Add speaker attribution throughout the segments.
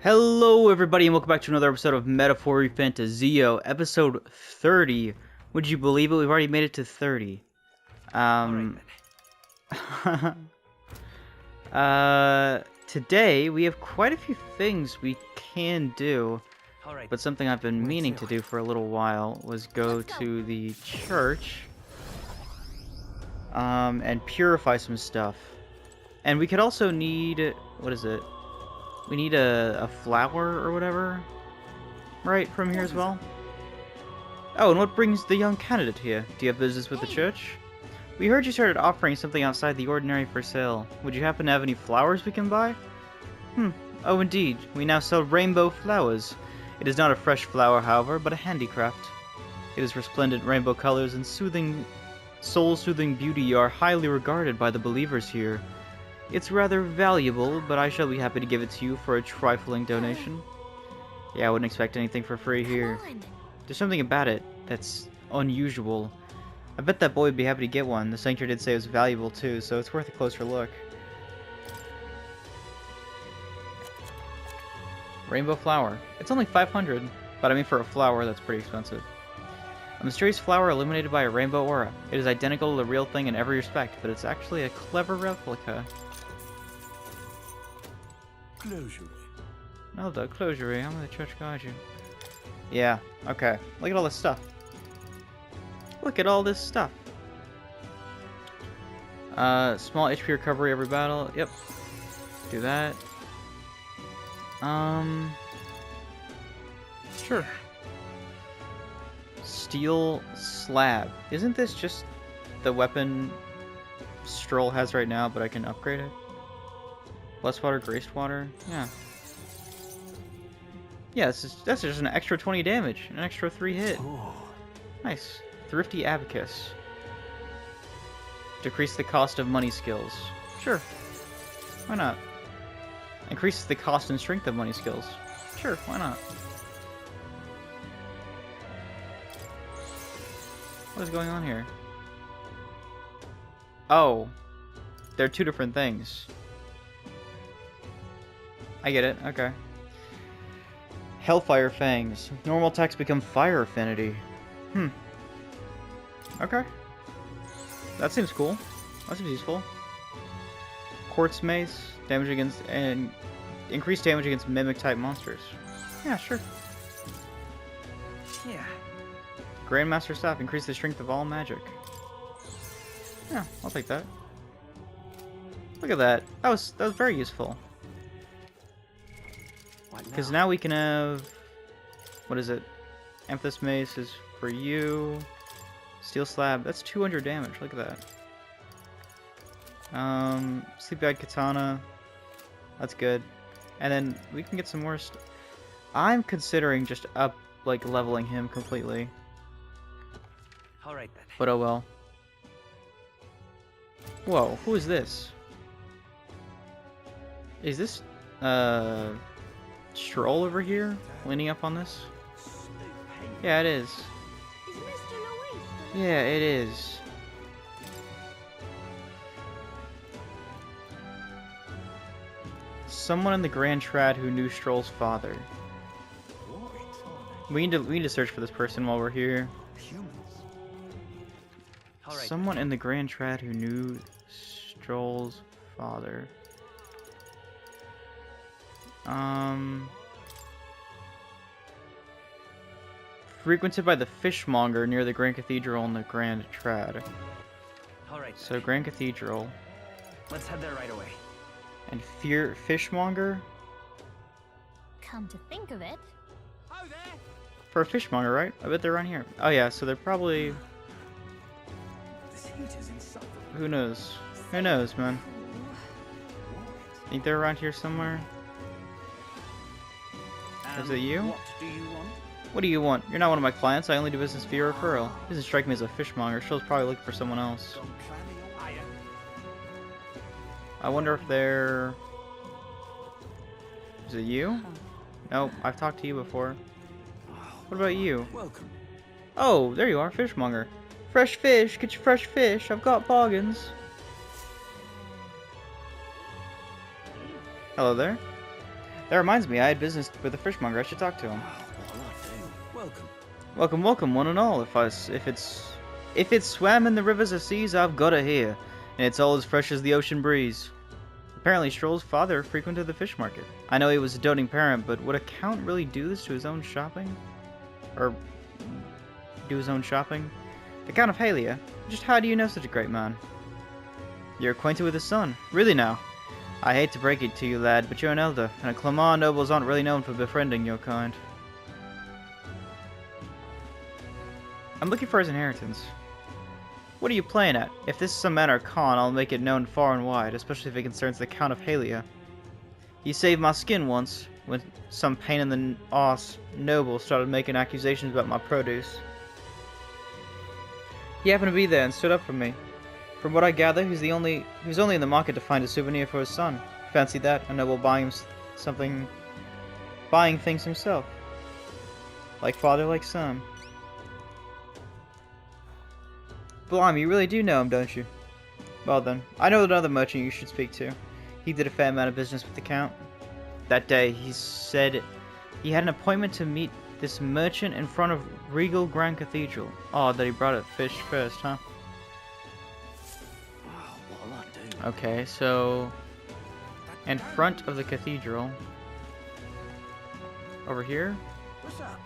Speaker 1: Hello everybody and welcome back to another episode of ReFantazio, episode 30. Would you believe it? We've already made it to 30. Today we have quite a few things we can do, but something I've been meaning to do for a little while was go to the church, and purify some stuff. And we could also need, what is it? We need a flower or whatever, right, from here as well? Oh, and what brings the young candidate here? Do you have business with the church? We heard you started offering something outside the ordinary for sale. Would you happen to have any flowers we can buy? Oh indeed, we now sell rainbow flowers. It is not a fresh flower, however, but a handicraft. Its resplendent rainbow colors and soul-soothing beauty are highly regarded by the believers here. It's rather valuable, but I shall be happy to give it to you for a trifling donation. Yeah, I wouldn't expect anything for free here. There's something about it that's unusual. I bet that boy would be happy to get one. The sanctuary did say it was valuable too, so it's worth a closer look. Rainbow flower. It's only 500, but I mean for a flower, that's pretty expensive. A mysterious flower illuminated by a rainbow aura. It is identical to the real thing in every respect, but it's actually a clever replica.
Speaker 2: Closure.
Speaker 1: No, the closure. I'm gonna church guide you. Yeah, okay. Look at all this stuff. Look at all this stuff. Small HP recovery every battle. Yep. Do that. Sure. Steel slab. Isn't this just the weapon Stroll has right now, but I can upgrade it? Less water, graced water. Yeah. Yeah, that's just an extra 20 damage, an extra 3 hit. Nice. Thrifty Abacus. Decrease the cost of money skills. Sure. Why not? Increases the cost and strength of money skills. Sure, why not? What is going on here? Oh. They're two different things. I get it, okay. Hellfire Fangs. Normal attacks become fire affinity. Okay. That seems cool. That seems useful. Quartz Mace. Damage against... and increased damage against mimic type monsters. Yeah, sure. Yeah. Grandmaster Staff. Increase the strength of all magic. Yeah, I'll take that. Look at that. That was very useful. Because now we can have... what is it? Amethyst Mace is for you. Steel Slab. That's 200 damage. Look at that. Sleepy-Eyed Katana. That's good. And then we can get some more... I'm considering just leveling him completely.
Speaker 2: Alright then.
Speaker 1: But oh well. Whoa, who is this? Is this... Stroll over here, leaning up on this? Yeah, it is. Yeah, it is. Someone in the Grand Trad who knew Stroll's father. We need to search for this person while we're here. Someone in the Grand Trad who knew Stroll's father. Frequented by the fishmonger near the Grand Cathedral in the Grand Trad.
Speaker 2: Alright.
Speaker 1: So Grand Cathedral.
Speaker 2: Let's head there right away.
Speaker 1: And fishmonger?
Speaker 3: Come to think of it.
Speaker 2: Oh there!
Speaker 1: For a fishmonger, right? I bet they're around here. Oh yeah, so they're probably...
Speaker 2: This heat is insufferable.
Speaker 1: Who knows? Who knows, man? Think they're around here somewhere? Is it you?
Speaker 2: What do you want?
Speaker 1: What do you want? You're not one of my clients. I only do business via referral. Doesn't strike me as a fishmonger. Show's probably looking for someone else. I wonder if they're... Is it you? Nope, I've talked to you before. What about you?
Speaker 2: Welcome.
Speaker 1: Oh, there you are, fishmonger. Fresh fish, get your fresh fish. I've got bargains. Hello there. That reminds me, I had business with the fishmonger. I should talk to him.
Speaker 2: Welcome.
Speaker 1: Welcome, welcome, one and all. If it's swam in the rivers or seas, I've got it here, and it's all as fresh as the ocean breeze. Apparently, Stroll's father frequented the fish market. I know he was a doting parent, but would a count really do this to his own shopping? Or do his own shopping? The Count of Halia. Just how do you know such a great man? You're acquainted with his son. Really now? I hate to break it to you, lad, but you're an elder, and Clermont nobles aren't really known for befriending your kind. I'm looking for his inheritance. What are you playing at? If this is some matter of con, I'll make it known far and wide, especially if it concerns the Count of Halia. He saved my skin once, when some pain in the arse noble started making accusations about my produce. He happened to be there and stood up for me. From what I gather, he's only in the market to find a souvenir for his son. Fancy that, a noble buying things himself. Like father, like son. Blimey, you really do know him, don't you? Well then, I know another merchant you should speak to. He did a fair amount of business with the Count. That day, he said he had an appointment to meet this merchant in front of Regal Grand Cathedral. Odd that he brought up fish first, huh?
Speaker 2: What'll I do?
Speaker 1: Okay, so in front of the cathedral, over here,
Speaker 2: What's up?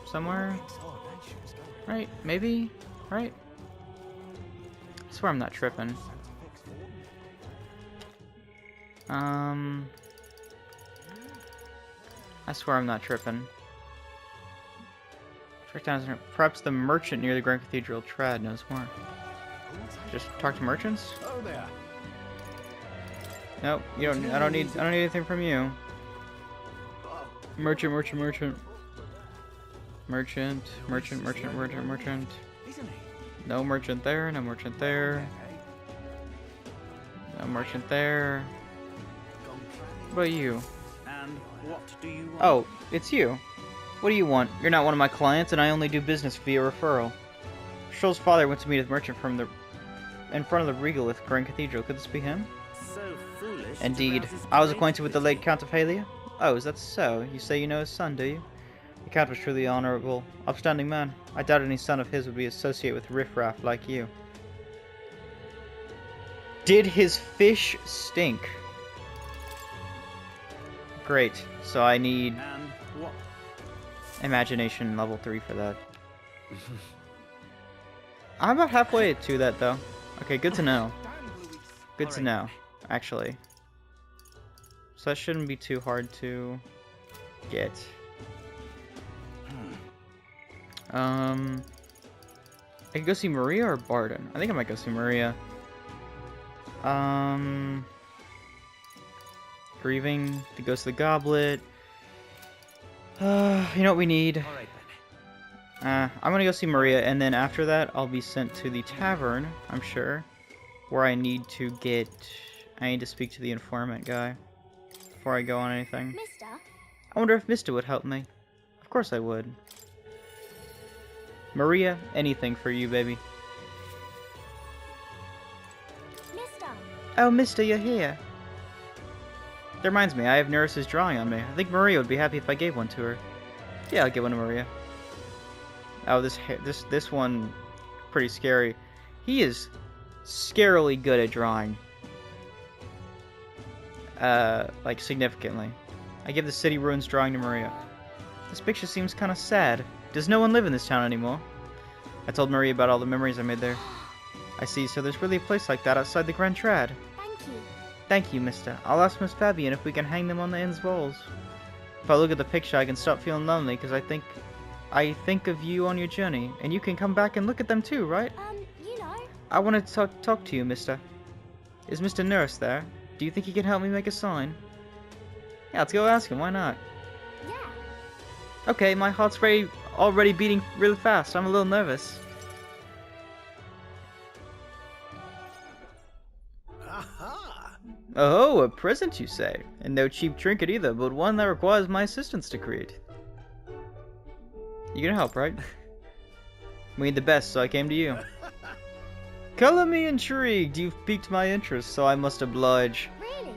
Speaker 1: somewhere, right? Maybe, right? I swear I'm not tripping. I swear I'm not tripping. Track down, perhaps the merchant near the Grand Cathedral. Trad knows more. Just talk to merchants?
Speaker 2: Oh there.
Speaker 1: Nope, you don't. I don't need anything from you. Merchant. Merchant.
Speaker 2: Isn't he?
Speaker 1: No merchant there. No merchant there. No merchant there. What about you?
Speaker 2: And what do you want?
Speaker 1: Oh, it's you. What do you want? You're not one of my clients, and I only do business via referral. Stroll's father went to meet a merchant in front of the Regal with Grand Cathedral. Could this be him?
Speaker 2: So foolish. to
Speaker 1: Indeed.
Speaker 2: rouse his
Speaker 1: I was acquainted with the late
Speaker 2: curiosity.
Speaker 1: Count of Halia. Oh, is that so? You say you know his son, do you? The Count was truly an honorable, upstanding man. I doubt any son of his would be associated with riffraff like you. Did his fish stink? Great. So I need
Speaker 2: And what?
Speaker 1: imagination level 3 for that. I'm about halfway to that, though. Okay, good to know. Good to know, actually. So that shouldn't be too hard to get. I could go see Maria or Barden. I think I might go see Maria. Grieving, the Ghost of the Goblet. You know what we need?
Speaker 2: All right then.
Speaker 1: I'm gonna go see Maria, and then after that, I'll be sent to the tavern, I'm sure, where I need to speak to the informant guy before I go on anything.
Speaker 3: Mister,
Speaker 1: I wonder if Mister would help me. Of course I would. Maria, anything for you, baby.
Speaker 3: Mister.
Speaker 1: Oh, Mister, you're here. That reminds me, I have Nurse's drawing on me. I think Maria would be happy if I gave one to her. Yeah, I'll give one to Maria. Oh, this one, pretty scary. He is scarily good at drawing. Like significantly. I give the city ruins drawing to Maria. This picture seems kind of sad. Does no one live in this town anymore? I told Maria about all the memories I made there. I see, so there's really a place like that outside the Grand Trad.
Speaker 3: Thank you.
Speaker 1: Thank you, mister. I'll ask Miss Fabian if we can hang them on the inn's walls. If I look at the picture, I can stop feeling lonely, because I think of you on your journey, and you can come back and look at them too, right?
Speaker 3: You know.
Speaker 1: I want to talk to you, mister. Is Mr. Nurse there? Do you think he can help me make a sign? Yeah, let's go ask him, why not?
Speaker 3: Yeah.
Speaker 1: Okay, my heart's already beating really fast. I'm a little nervous.
Speaker 2: Aha!
Speaker 1: Oh, a present you say? And no cheap trinket either, but one that requires my assistance to create. You gonna help, right? We need the best, so I came to you. Color me intrigued. You've piqued my interest, so I must oblige.
Speaker 3: Really?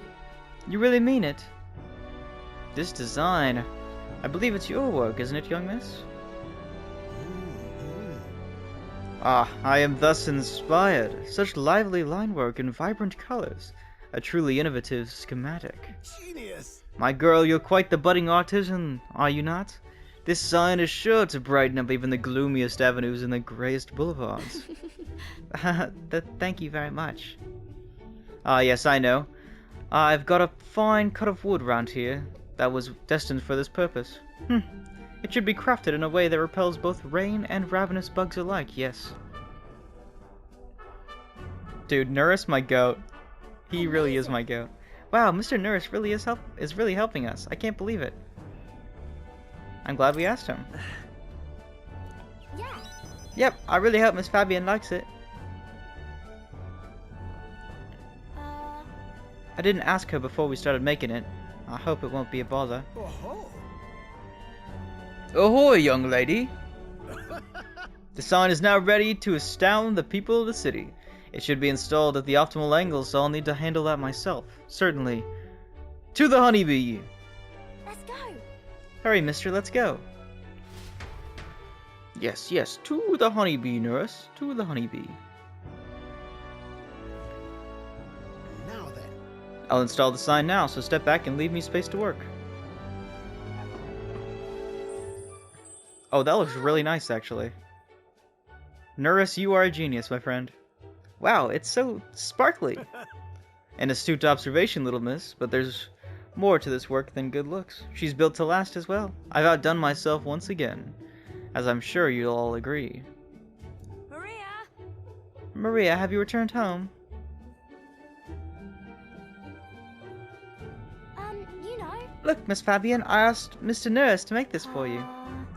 Speaker 1: You really mean it? This design, I believe it's your work, isn't it, young miss? Ah, I am thus inspired. Such lively line work and vibrant colors. A truly innovative schematic.
Speaker 2: Genius.
Speaker 1: My girl, you're quite the budding artisan, are you not? This sign is sure to brighten up even the gloomiest avenues and the grayest boulevards. Thank you very much. Ah, yes, I know. I've got a fine cut of wood round here that was destined for this purpose. It should be crafted in a way that repels both rain and ravenous bugs alike, yes. Dude, Nurse, my goat. He really is my goat. Wow, Mr. Nurse really is really helping us. I can't believe it. I'm glad we asked him.
Speaker 3: Yeah.
Speaker 1: Yep, I really hope Miss Fabian likes it. I didn't ask her before we started making it. I hope it won't be a bother.
Speaker 2: Oh.
Speaker 1: Ahoy, young lady! The sign is now ready to astound the people of the city. It should be installed at the optimal angle, so I'll need to handle that myself. Certainly. To the honeybee!
Speaker 3: Let's go.
Speaker 1: Hurry, mister, let's go. Yes, yes, to the honeybee, nurse. To the honeybee.
Speaker 2: Now then.
Speaker 1: I'll install the sign now, so step back and leave me space to work. Oh, that looks really nice, actually. Nurse, you are a genius, my friend. Wow, it's so sparkly. An astute observation, little miss, but there's more to this work than good looks. She's built to last as well. I've outdone myself once again, as I'm sure you'll all agree.
Speaker 3: Maria.
Speaker 1: Maria, have you returned home?
Speaker 3: You know.
Speaker 1: Look, Miss Fabian, I asked Mr. Nurse to make this for you.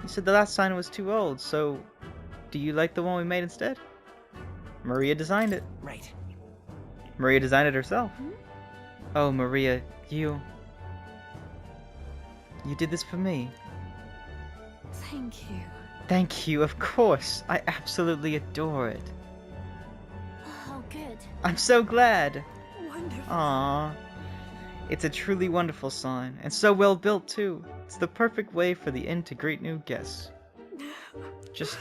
Speaker 1: He said the last sign was too old, so do you like the one we made instead? Maria designed it.
Speaker 2: Right.
Speaker 1: Maria designed it herself. Oh, Maria, you did this for me.
Speaker 4: Thank you.
Speaker 1: Thank you, of course. I absolutely adore it.
Speaker 3: Oh, good.
Speaker 1: I'm so glad.
Speaker 4: Wonderful.
Speaker 1: Aww. It's a truly wonderful sign, and so well built too. It's the perfect way for the inn to greet new guests. Just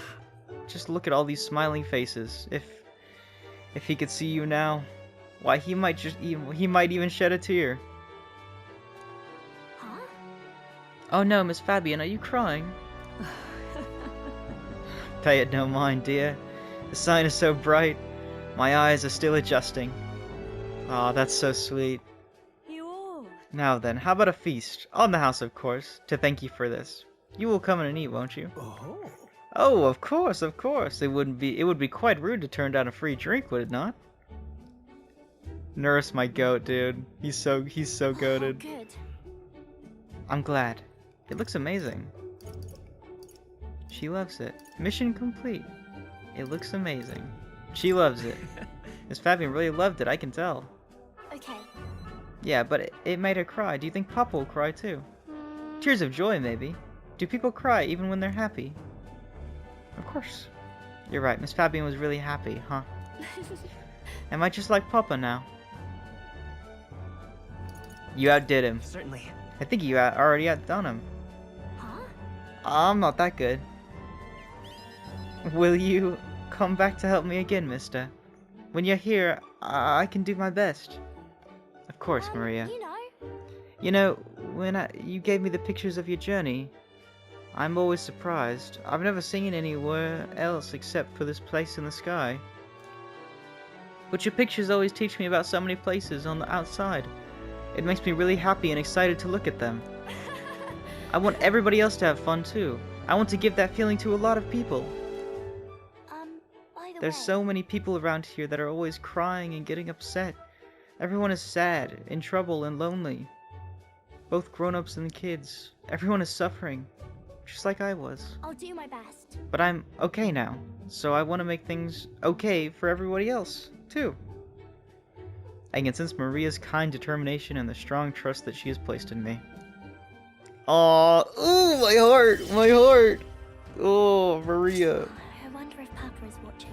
Speaker 1: look at all these smiling faces. If he could see you now, why he might even shed a tear.
Speaker 3: Huh?
Speaker 1: Oh no, Miss Fabian, are you crying? Pay it no mind, dear. The sign is so bright, my eyes are still adjusting. Aw, that's so sweet.
Speaker 4: You all.
Speaker 1: Now then, how about a feast? On the house, of course, to thank you for this. You will come in and eat, won't you?
Speaker 2: Oh.
Speaker 1: Oh, of course, of course. It would be quite rude to turn down a free drink, would it not? Nurse, my goat, dude. He's so goated.
Speaker 3: Oh, good.
Speaker 1: I'm glad. It looks amazing. She loves it. Mission complete. It looks amazing. She loves it. Miss Fabian really loved it, I can tell.
Speaker 3: Okay.
Speaker 1: Yeah, but it made her cry. Do you think Papa will cry too? Tears of joy, maybe. Do people cry even when they're happy? Of course. You're right, Miss Fabian was really happy, huh? Am I just like Papa now? You outdid him.
Speaker 2: Certainly.
Speaker 1: I think you already outdone him.
Speaker 3: Huh?
Speaker 1: I'm not that good. Will you come back to help me again, mister? When you're here, I can do my best. Of course, Maria.
Speaker 3: You know.
Speaker 1: You know, when you gave me the pictures of your journey, I'm always surprised. I've never seen anywhere else except for this place in the sky. But your pictures always teach me about so many places on the outside. It makes me really happy and excited to look at them. I want everybody else to have fun too. I want to give that feeling to a lot of people.
Speaker 3: By the
Speaker 1: There's
Speaker 3: way.
Speaker 1: so many people around here that are always crying and getting upset. Everyone is sad, in trouble, and lonely. Both grown-ups and kids. Everyone is suffering. Just like I was.
Speaker 3: I'll do my best.
Speaker 1: But I'm okay now, so I want to make things okay for everybody else, too. I can sense Maria's kind determination and the strong trust that she has placed in me. Aww, ooh, my heart, my heart. Oh, Maria.
Speaker 3: I wonder if Papa is watching.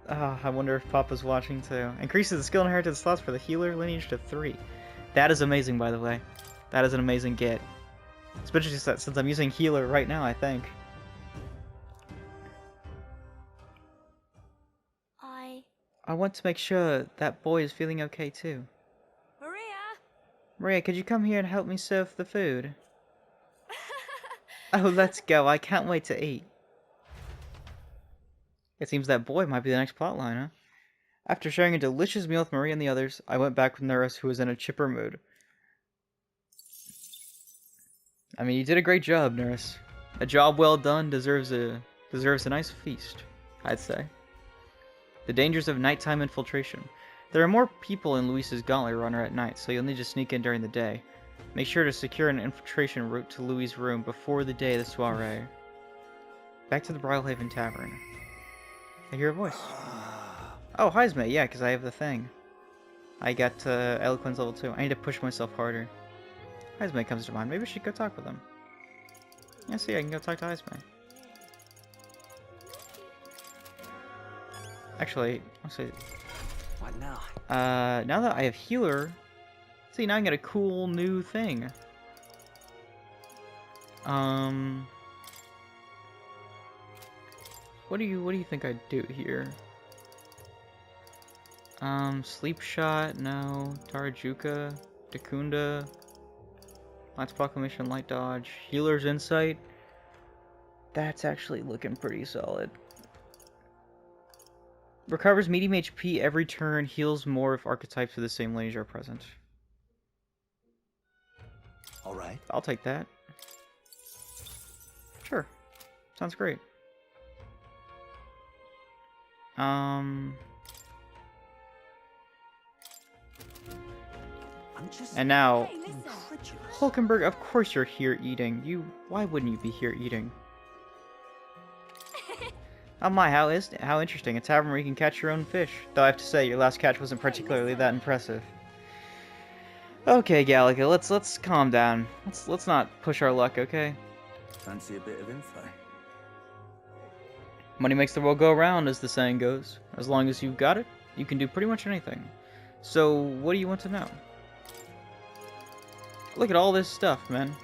Speaker 1: I wonder if Papa's watching too. Increases the skill inheritance slots for the healer lineage to 3. That is amazing, by the way. That is an amazing get. Especially since I'm using healer right now, I think. I want to make sure that boy is feeling okay too.
Speaker 4: Maria!
Speaker 1: Maria, could you come here and help me serve the food? Oh, let's go. I can't wait to eat. It seems that boy might be the next plotline, huh? After sharing a delicious meal with Maria and the others, I went back with Nurse, who was in a chipper mood. I mean, you did a great job, Nurse. A job well done deserves a nice feast, I'd say. The dangers of nighttime infiltration. There are more people in Luis's Gauntlet Runner at night, so you'll need to sneak in during the day. Make sure to secure an infiltration route to Louis' room before the day of the soiree. Back to the Bridlehaven Tavern. I hear a voice. Oh, Heismay, yeah, because I have the thing. I got Eloquence level 2. I need to push myself harder. Heismay comes to mind. Maybe I should go talk with him. Yeah, see, I can go talk to Heismay. Actually, I'll say...
Speaker 2: What now?
Speaker 1: Now that I have healer... See, now I got a cool new thing. What do you think I'd do here? Sleep Shot, no. Tarajuka, Dakunda, Lance Proclamation, Light Dodge, Healer's Insight. That's actually looking pretty solid. Recovers medium HP every turn, heals more if archetypes of the same lineage are present.
Speaker 2: Alright.
Speaker 1: I'll take that. Sure. Sounds great. And now,
Speaker 4: Hey, listen.
Speaker 1: Hulkenberg, of course you're here eating. Why wouldn't you be here eating? Oh my, how interesting. A tavern where you can catch your own fish. Though I have to say, your last catch wasn't particularly that impressive. Okay, Galaga, let's calm down. Let's not push our luck, okay?
Speaker 2: Fancy a bit of info?
Speaker 1: Money makes the world go round, as the saying goes. As long as you've got it, you can do pretty much anything. So, what do you want to know? Look at all this stuff, man.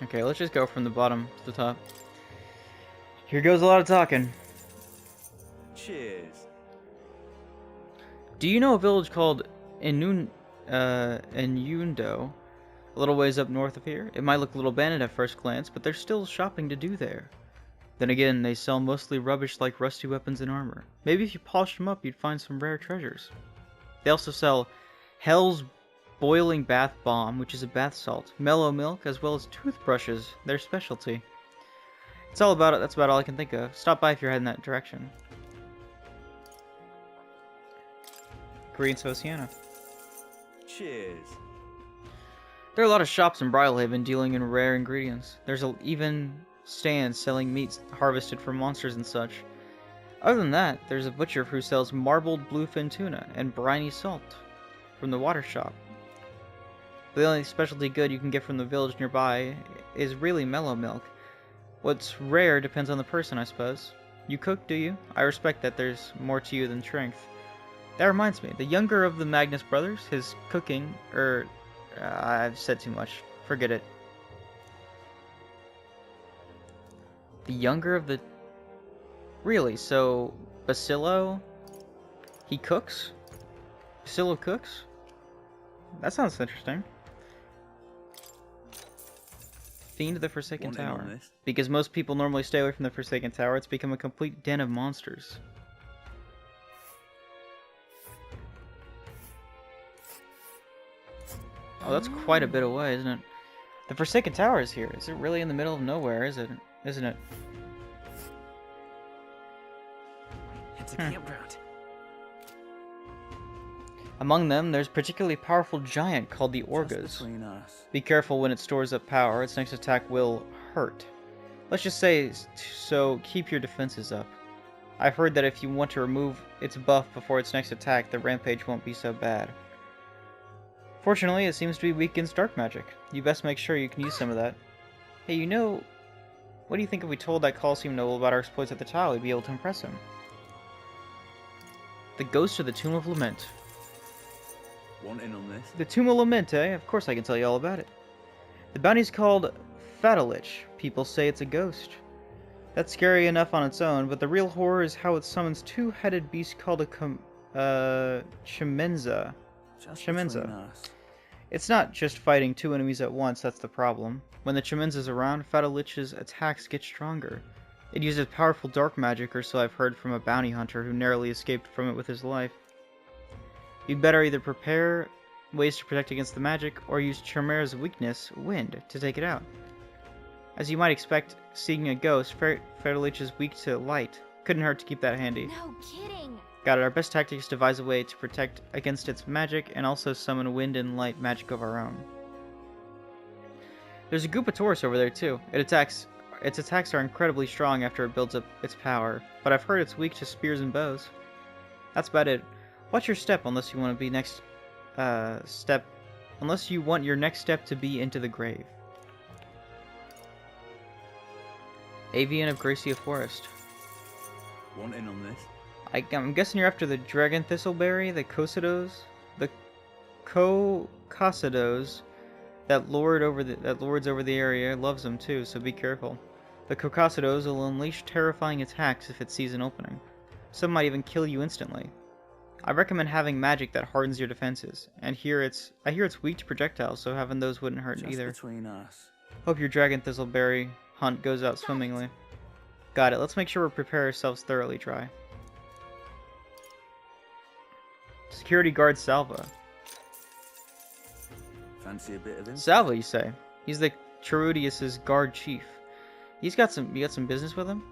Speaker 1: Okay, let's just go from the bottom to the top. Here goes a lot of talking.
Speaker 2: Cheers.
Speaker 1: Do you know a village called Inundo? A little ways up north of here. It might look a little abandoned at first glance, but there's still shopping to do there. Then again, they sell mostly rubbish like rusty weapons and armor. Maybe if you polish them up, you'd find some rare treasures. They also sell Hell's Boiling Bath Bomb, which is a bath salt, mellow milk, as well as toothbrushes, their specialty. It's all about it. That's about all I can think of. Stop by if you're heading that direction. Greetings, Oceana.
Speaker 2: Cheers.
Speaker 1: There are a lot of shops in Bridlehaven dealing in rare ingredients. There's even stands selling meats harvested from monsters and such. Other than that, there's a butcher who sells marbled bluefin tuna and briny salt from the water shop. The only specialty good you can get from the village nearby is really mellow milk. What's rare depends on the person, I suppose. You cook, do you? I respect that there's more to you than strength. That reminds me, the younger of the Magnus brothers, his cooking, I've said too much. Forget it. The younger of the... Really? So, Basilio? He cooks? Basilio cooks? That sounds interesting. Fiend of the Forsaken
Speaker 2: Want in on
Speaker 1: Tower.
Speaker 2: this?
Speaker 1: Because most people normally stay away from the Forsaken Tower, it's become a complete den of monsters. Oh, that's quite a bit away, isn't it? The Forsaken Tower is here. Is it really in the middle of nowhere, isn't it?
Speaker 2: It's a campground.
Speaker 1: Among them, there's a particularly powerful giant called the
Speaker 2: Just
Speaker 1: Orgas.
Speaker 2: between us.
Speaker 1: Be careful when it stores up power. Its next attack will hurt. Let's just say, so keep your defenses up. I've heard that if you want to remove its buff before its next attack, the rampage won't be so bad. Fortunately, it seems to be weak against dark magic. You best make sure you can use some of that. Hey, you know, what do you think if we told that Colosseum noble about our exploits at the tile? We'd be able to impress him. The Ghost of the Tomb of Lament.
Speaker 2: Want in on this?
Speaker 1: The Tomb of Lament, eh? Of course I can tell you all about it. The bounty's called Fatalich. People say it's a ghost. That's scary enough on its own, but the real horror is how it summons two-headed beast called a Chimenza.
Speaker 2: Just
Speaker 1: Chimenza.
Speaker 2: between us.
Speaker 1: It's not just fighting two enemies at once, that's the problem. When the Chimenza's around, Fatalich's attacks get stronger. It uses powerful dark magic, or so I've heard from a bounty hunter who narrowly escaped from it with his life. You'd better either prepare ways to protect against the magic, or use Chimera's weakness, wind, to take it out. As you might expect, seeing a ghost, Fatalich is weak to light. Couldn't hurt to keep that handy.
Speaker 3: No kidding.
Speaker 1: Got it. Our best tactic is to devise a way to protect against its magic, and also summon wind and light magic of our own. There's a Taurus over there too. Its attacks are incredibly strong after it builds up its power, but I've heard it's weak to spears and bows. That's about it. Watch your step unless you want to be unless you want your next step to be into the grave. Avian of Gracia Forest.
Speaker 2: Want in on this?
Speaker 1: I'm guessing you're after the Dragon Thistleberry, the Cosidos, that lords over the area, loves them too, so be careful. The Cosidos will unleash terrifying attacks if it sees an opening. Some might even kill you instantly. I recommend having magic that hardens your defenses, and I hear it's weak to projectiles, so having those wouldn't hurt
Speaker 2: Just
Speaker 1: either.
Speaker 2: between us.
Speaker 1: Hope your Dragon Thistleberry hunt goes out swimmingly. Got it. Let's make sure we prepare ourselves thoroughly dry. Security guard Salva.
Speaker 2: Fancy a bit of insight?
Speaker 1: Salva, you say? He's the Cherudius's guard chief. You got some business with him?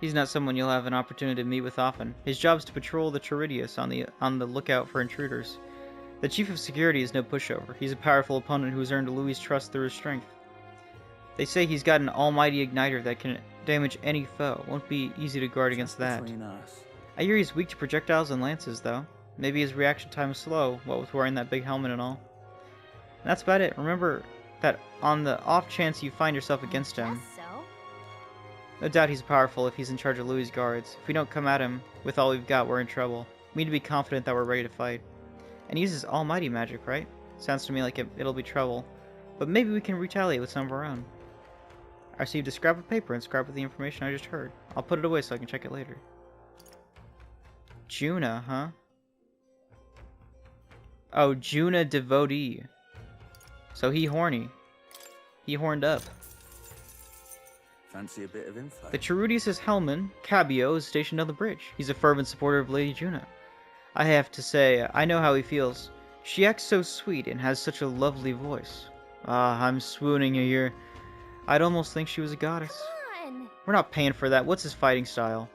Speaker 1: He's not someone you'll have an opportunity to meet with often. His job's to patrol the Cherudius on the lookout for intruders. The chief of security is no pushover. He's a powerful opponent who's earned Louis' trust through his strength. They say he's got an almighty igniter that can damage any foe. Won't be easy to guard against that.
Speaker 2: Between us.
Speaker 1: I hear he's weak to projectiles and lances, though. Maybe his reaction time is slow, what with wearing that big helmet and all. And that's about it. Remember that on the off chance you find yourself against him,
Speaker 3: Guess so.
Speaker 1: no doubt he's powerful if he's in charge of Louis' guards. If we don't come at him with all we've got, we're in trouble. We need to be confident that we're ready to fight. And he uses almighty magic, right? Sounds to me like it'll be trouble. But maybe we can retaliate with some of our own. I received a scrap of paper inscribed with the information I just heard. I'll put it away so I can check it later. Juna, huh? Oh, Juna devotee. So he horny. He horned up.
Speaker 2: Fancy a bit of info?
Speaker 1: The Cherudius' Hellman, Cabio, is stationed on the bridge. He's a fervent supporter of Lady Juna. I have to say, I know how he feels. She acts so sweet and has such a lovely voice. Ah, I'm swooning here. I'd almost think she was a goddess.
Speaker 3: Come on.
Speaker 1: We're not paying for that. What's his fighting style?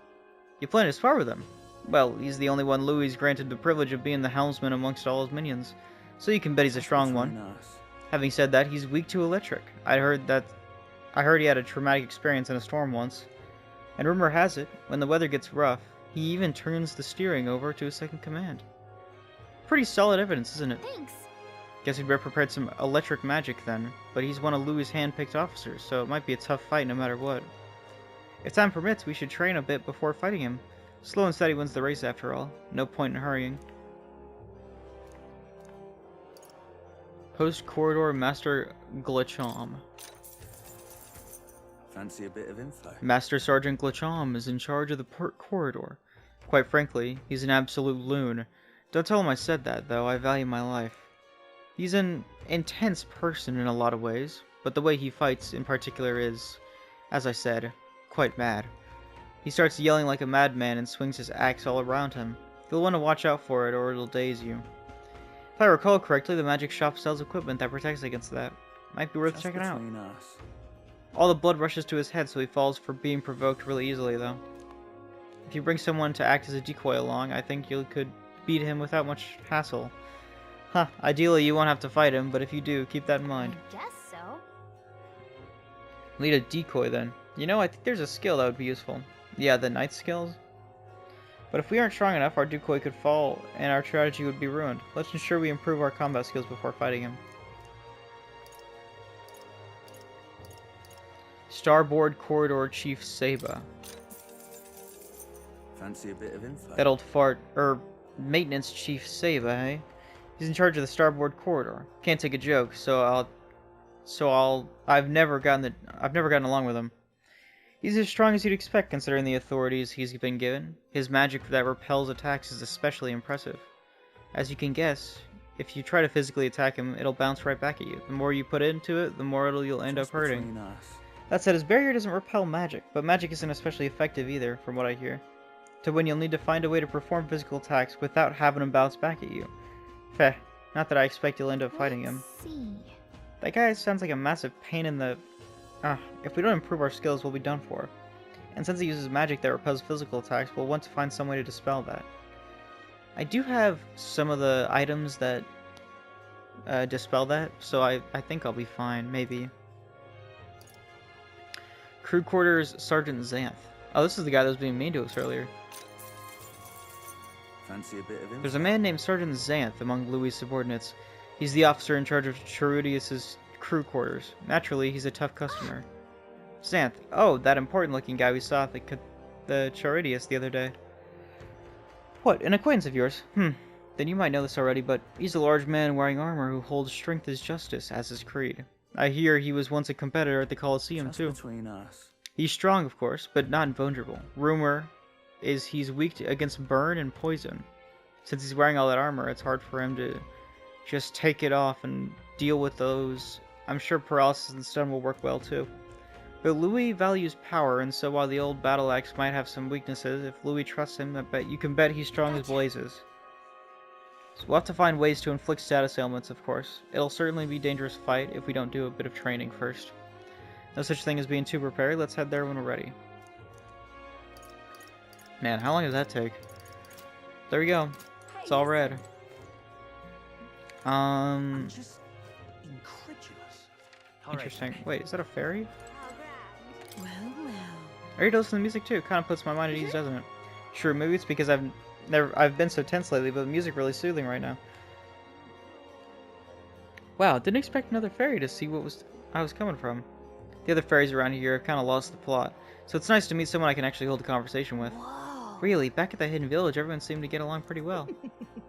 Speaker 1: You plan to spar with him? Well, he's the only one Louis granted the privilege of being the helmsman amongst all his minions. So you can bet he's a strong one.
Speaker 2: Between us.
Speaker 1: Having said that, he's weak to electric. I heard he had a traumatic experience in a storm once. And rumor has it, when the weather gets rough, he even turns the steering over to his second command. Pretty solid evidence, isn't it?
Speaker 3: Thanks.
Speaker 1: Guess we'd better prepared some electric magic then, but he's one of Louis' hand-picked officers, so it might be a tough fight no matter what. If time permits, we should train a bit before fighting him. Slow and steady wins the race after all. No point in hurrying. Post Corridor Master Glitchom.
Speaker 2: Fancy a bit of info?
Speaker 1: Master Sergeant Glitchom is in charge of the corridor. Quite frankly, he's an absolute loon. Don't tell him I said that, though. I value my life. He's an intense person in a lot of ways, but the way he fights in particular is, as I said, quite mad. He starts yelling like a madman and swings his axe all around him. You'll want to watch out for it or it'll daze you. If I recall correctly, the magic shop sells equipment that protects against that. Might be worth
Speaker 2: Just
Speaker 1: checking out.
Speaker 2: between us.
Speaker 1: All the blood rushes to his head, so he falls for being provoked really easily, though. If you bring someone to act as a decoy along, I think you could beat him without much hassle. Huh, ideally you won't have to fight him, but if you do, keep that in mind.
Speaker 3: I guess so.
Speaker 1: Lead a decoy, then. You know, I think there's a skill that would be useful. Yeah, the knight skills? But if we aren't strong enough, our decoy could fall, and our strategy would be ruined. Let's ensure we improve our combat skills before fighting him. Starboard Corridor Chief Saba.
Speaker 2: Fancy a bit of info?
Speaker 1: That old fart, maintenance chief Saba, eh? He's in charge of the starboard corridor. Can't take a joke, I've never gotten along with him. He's as strong as you'd expect considering the authorities he's been given. His magic that repels attacks is especially impressive. As you can guess, if you try to physically attack him, it'll bounce right back at you. The more you put into it, the more you'll end up hurting.
Speaker 2: Between us.
Speaker 1: That said, his barrier doesn't repel magic, but magic isn't especially effective either, from what I hear. To win, you'll need to find a way to perform physical attacks without having him bounce back at you. Feh, not that I expect you'll end up fighting him.
Speaker 3: Let's see.
Speaker 1: That guy sounds like a massive pain in the... if we don't improve our skills, we'll be done for. And since he uses magic that repels physical attacks, we'll want to find some way to dispel that. I do have some of the items that dispel that, so I think I'll be fine, maybe. Crew Quarters Sergeant Xanth. Oh, this is the guy that was being mean to us earlier.
Speaker 2: Fancy a bit of
Speaker 1: There's a
Speaker 2: insight?
Speaker 1: man named Sergeant Xanth among Louis' subordinates. He's the officer in charge of Cherudius's crew quarters. Naturally, he's a tough customer. Xanth. Oh, that important-looking guy we saw at the Cherudius the other day. What, an acquaintance of yours? Then you might know this already, but he's a large man wearing armor who holds strength as justice as his creed. I hear he was once a competitor at the Colosseum,
Speaker 2: Just
Speaker 1: too.
Speaker 2: between us.
Speaker 1: He's strong, of course, but not invulnerable. Rumor is he's weak against burn and poison. Since he's wearing all that armor, it's hard for him to just take it off and deal with those. I'm sure paralysis and stun will work well, too. But Louis values power, and so while the old battle axe might have some weaknesses, if Louis trusts him, you can bet he's strong as blazes. So we'll have to find ways to inflict status ailments, of course. It'll certainly be a dangerous fight if we don't do a bit of training first. No such thing as being too prepared. Let's head there when we're ready. Man, how long does that take? There we go. It's all red.
Speaker 2: I'm just incredulous.
Speaker 1: Interesting. Wait, is that a fairy?
Speaker 4: Well, well.
Speaker 1: I heard to listen to the music too. Kind of puts my mind at ease, doesn't it? Sure, maybe it's because I've been so tense lately, but the music really soothing right now. Wow, didn't expect another fairy to see I was coming from. The other fairies around here have kind of lost the plot, so it's nice to meet someone I can actually hold a conversation with.
Speaker 4: Whoa.
Speaker 1: Really, back at the hidden village, everyone seemed to get along pretty well.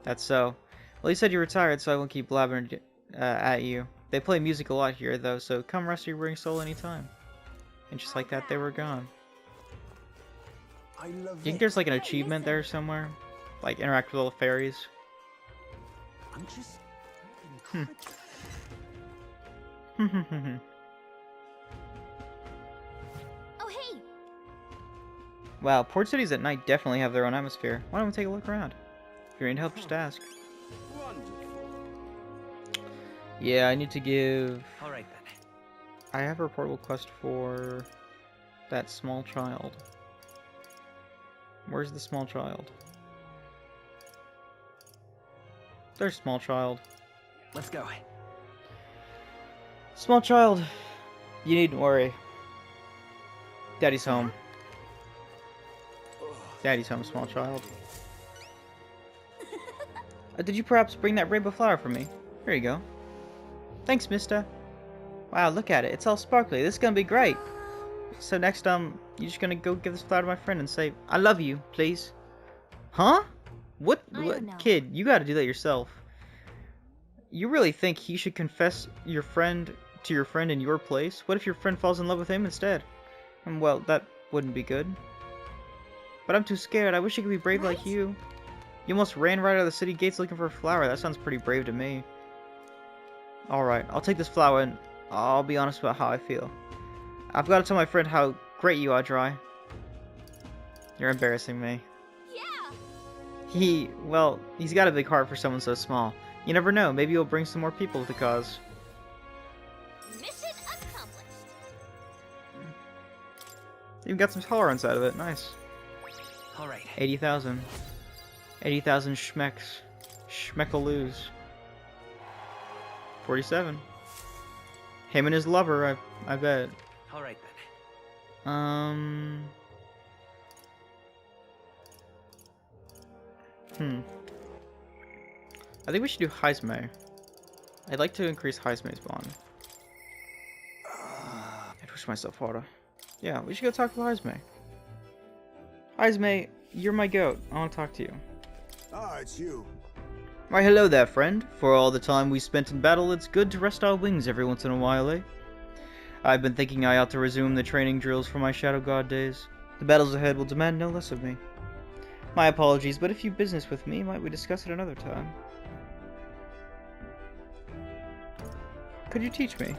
Speaker 1: That's so. Well, you said you retired, so I won't keep blabbering at you. They play music a lot here, though, so come rest your weary soul anytime. And just like that, they were gone.
Speaker 2: I love
Speaker 1: You think there's like an achievement there somewhere? Like interact with all the fairies?
Speaker 2: I'm just
Speaker 1: Hmm.
Speaker 3: Oh, hey!
Speaker 1: Wow, port cities at night definitely have their own atmosphere. Why don't we take a look around? If you're in help, just ask.
Speaker 2: wonderful.
Speaker 1: Yeah, I need to give...
Speaker 2: All right then.
Speaker 1: I have a reportable quest for that small child. Where's the small child? There's small child.
Speaker 2: Let's go.
Speaker 1: Small child, you needn't worry. Daddy's home. Daddy's home, small child. Did you perhaps bring that rainbow flower for me? Here you go. Thanks, mister. Wow, look at it. It's all sparkly. This is gonna be great. So next, you're just gonna go give this flower to my friend and say, I love you, please. Huh? What
Speaker 3: I don't know.
Speaker 1: kid, you gotta do that yourself. You really think he should confess your friend to your friend in your place? What if your friend falls in love with him instead? Well, that wouldn't be good. But I'm too scared. I wish I could be brave like you. You almost ran right out of the city gates looking for a flower. That sounds pretty brave to me. Alright, I'll take this flower and I'll be honest about how I feel. I've got to tell my friend how great you are, Dry. You're embarrassing me.
Speaker 3: Yeah!
Speaker 1: Well, he's got a big heart for someone so small. You never know, maybe he'll bring some more people to the cause.
Speaker 3: Mission accomplished.
Speaker 1: Even got some tolerance out of it, nice.
Speaker 2: All right.
Speaker 1: 80,000. 80,000 schmecks. Schmeckaloos. 47. Him and his lover, I bet.
Speaker 2: All right then.
Speaker 1: I think we should do Heismay. I'd like to increase Heismay's bond. I push myself harder. Yeah, we should go talk to Heismay. Heismay, you're my goat. I want to talk to you.
Speaker 5: Ah, it's you.
Speaker 1: Why, hello there, friend. For all the time we spent in battle, it's good to rest our wings every once in a while, eh? I've been thinking I ought to resume the training drills from my Shadow God days. The battles ahead will demand no less of me. My apologies, but if you've business with me, might we discuss it another time? Could you teach me?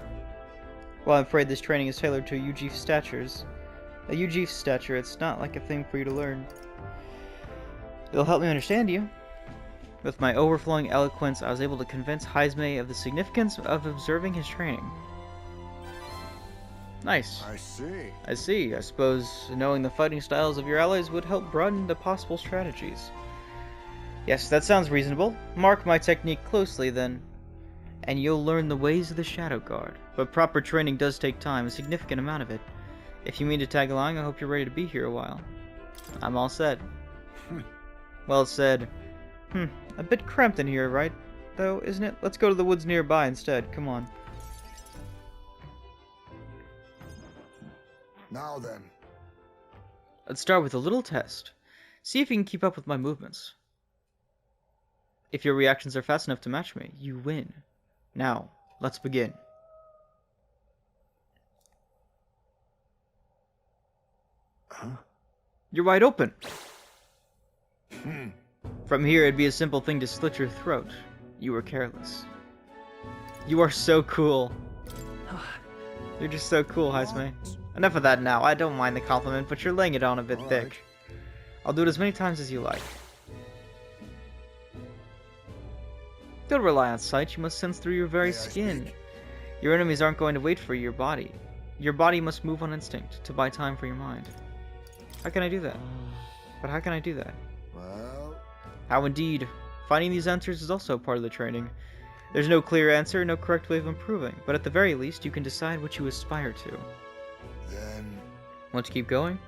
Speaker 1: Well, I'm afraid this training is tailored to Yuji's statures. A Yuji's stature, it's not like a thing for you to learn. It'll help me understand you. With my overflowing eloquence, I was able to convince Heismay of the significance of observing his training. Nice. I see. I suppose knowing the fighting styles of your allies would help broaden the possible strategies. Yes, that sounds reasonable. Mark my technique closely, then, and you'll learn the ways of the Shadow Guard. But proper training does take time, a significant amount of it. If you mean to tag along, I hope you're ready to be here a while. I'm all set. Well said. A bit cramped in here, right? Though, isn't it? Let's go to the woods nearby instead. Come on.
Speaker 5: Now then.
Speaker 1: Let's start with a little test. See if you can keep up with my movements. If your reactions are fast enough to match me, you win. Now, let's begin.
Speaker 5: Huh?
Speaker 1: You're wide open. From here, it'd be a simple thing to slit your throat. You were careless. You are so cool. You're just so cool, Heismay. Enough of that now. I don't mind the compliment, but you're laying it on a bit thick. I'll do it as many times as you like. Don't rely on sight. You must sense through your very skin. Your enemies aren't going to wait for your body. Your body must move on instinct to buy time for your mind. How can I do that? But how can I do that?
Speaker 5: Well...
Speaker 1: How indeed. Finding these answers is also part of the training. There's no clear answer, no correct way of improving, but at the very least, you can decide what you aspire to.
Speaker 5: Then...
Speaker 1: Want to keep going?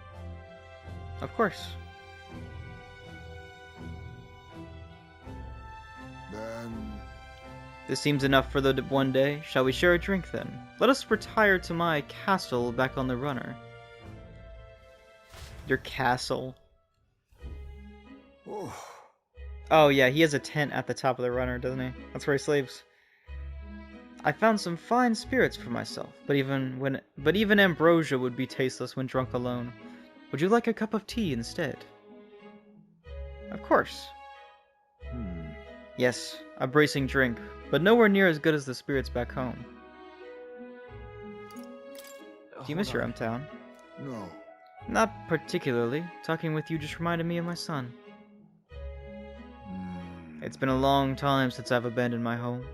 Speaker 1: Of course.
Speaker 5: Then...
Speaker 1: This seems enough for the one day. Shall we share a drink then? Let us retire to my castle back on the runner. Your castle. Oh yeah, he has a tent at the top of the runner, doesn't he? That's where he sleeps. I found some fine spirits for myself, but even ambrosia would be tasteless when drunk alone. Would you like a cup of tea instead? Of course. Yes, a bracing drink, but nowhere near as good as the spirits back home. Do you miss your hometown?
Speaker 5: No.
Speaker 1: Not particularly. Talking with you just reminded me of my son. It's been a long time since I've abandoned my home.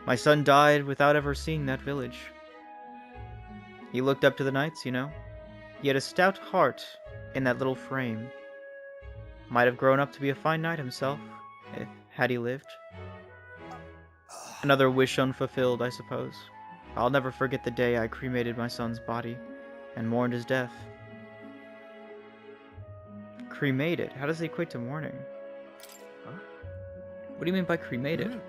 Speaker 1: My son died without ever seeing that village. He looked up to the knights, you know. He had a stout heart in that little frame. Might have grown up to be a fine knight himself, had he lived. Another wish unfulfilled, I suppose. I'll never forget the day I cremated my son's body and mourned his death. Cremated? How does it equate to mourning? What do you mean by cremated?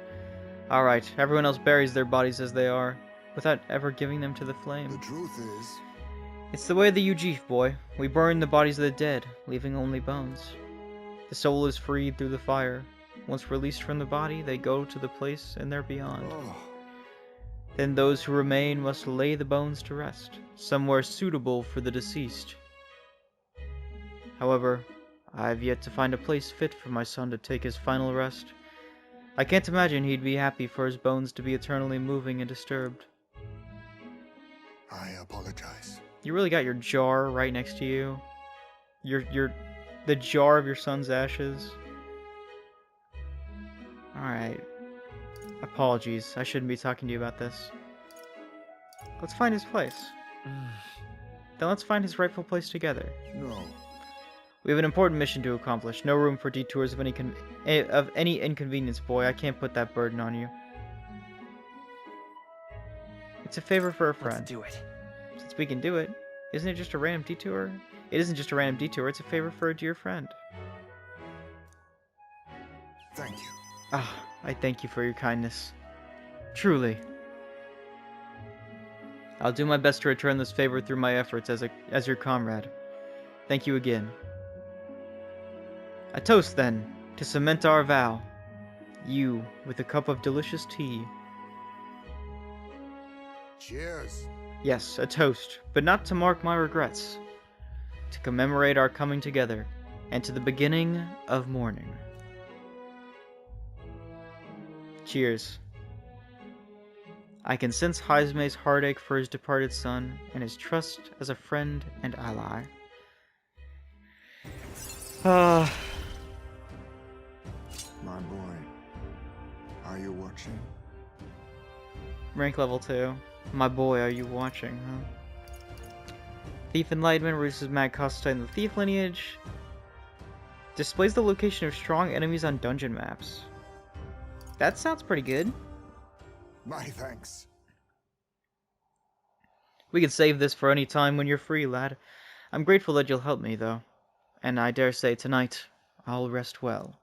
Speaker 1: Alright, everyone else buries their bodies as they are, without ever giving them to the flame.
Speaker 5: The truth is...
Speaker 1: It's the way of the Ujif, boy. We burn the bodies of the dead, leaving only bones. The soul is freed through the fire. Once released from the body, they go to the place in their beyond. Then those who remain must lay the bones to rest, somewhere suitable for the deceased. However, I have yet to find a place fit for my son to take his final rest. I can't imagine he'd be happy for his bones to be eternally moving and disturbed.
Speaker 5: I apologize.
Speaker 1: You really got your jar right next to you? The jar of your son's ashes? Alright. Apologies, I shouldn't be talking to you about this. Let's find his place. Then let's find his rightful place together.
Speaker 5: No.
Speaker 1: We have an important mission to accomplish. No room for detours of any inconvenience, boy. I can't put that burden on you. It's a favor for a friend.
Speaker 2: Let's do it.
Speaker 1: Since we can do it, isn't it just a random detour? It isn't just a random detour, it's a favor for a dear friend.
Speaker 5: Thank you.
Speaker 1: Ah, I thank you for your kindness. Truly. I'll do my best to return this favor through my efforts as your comrade. Thank you again. A toast, then, to cement our vow. You, with a cup of delicious tea.
Speaker 5: Cheers.
Speaker 1: Yes, a toast, but not to mark my regrets. To commemorate our coming together, and to the beginning of morning. Cheers. I can sense Heismay's heartache for his departed son, and his trust as a friend and ally.
Speaker 5: My boy, are you watching?
Speaker 1: Rank level 2. My boy, are you watching, huh? Thief Enlightenment reduces mag cost in the thief lineage. Displays the location of strong enemies on dungeon maps. That sounds pretty good.
Speaker 5: My thanks.
Speaker 1: We can save this for any time when you're free, lad. I'm grateful that you'll help me, though. And I dare say tonight, I'll rest well.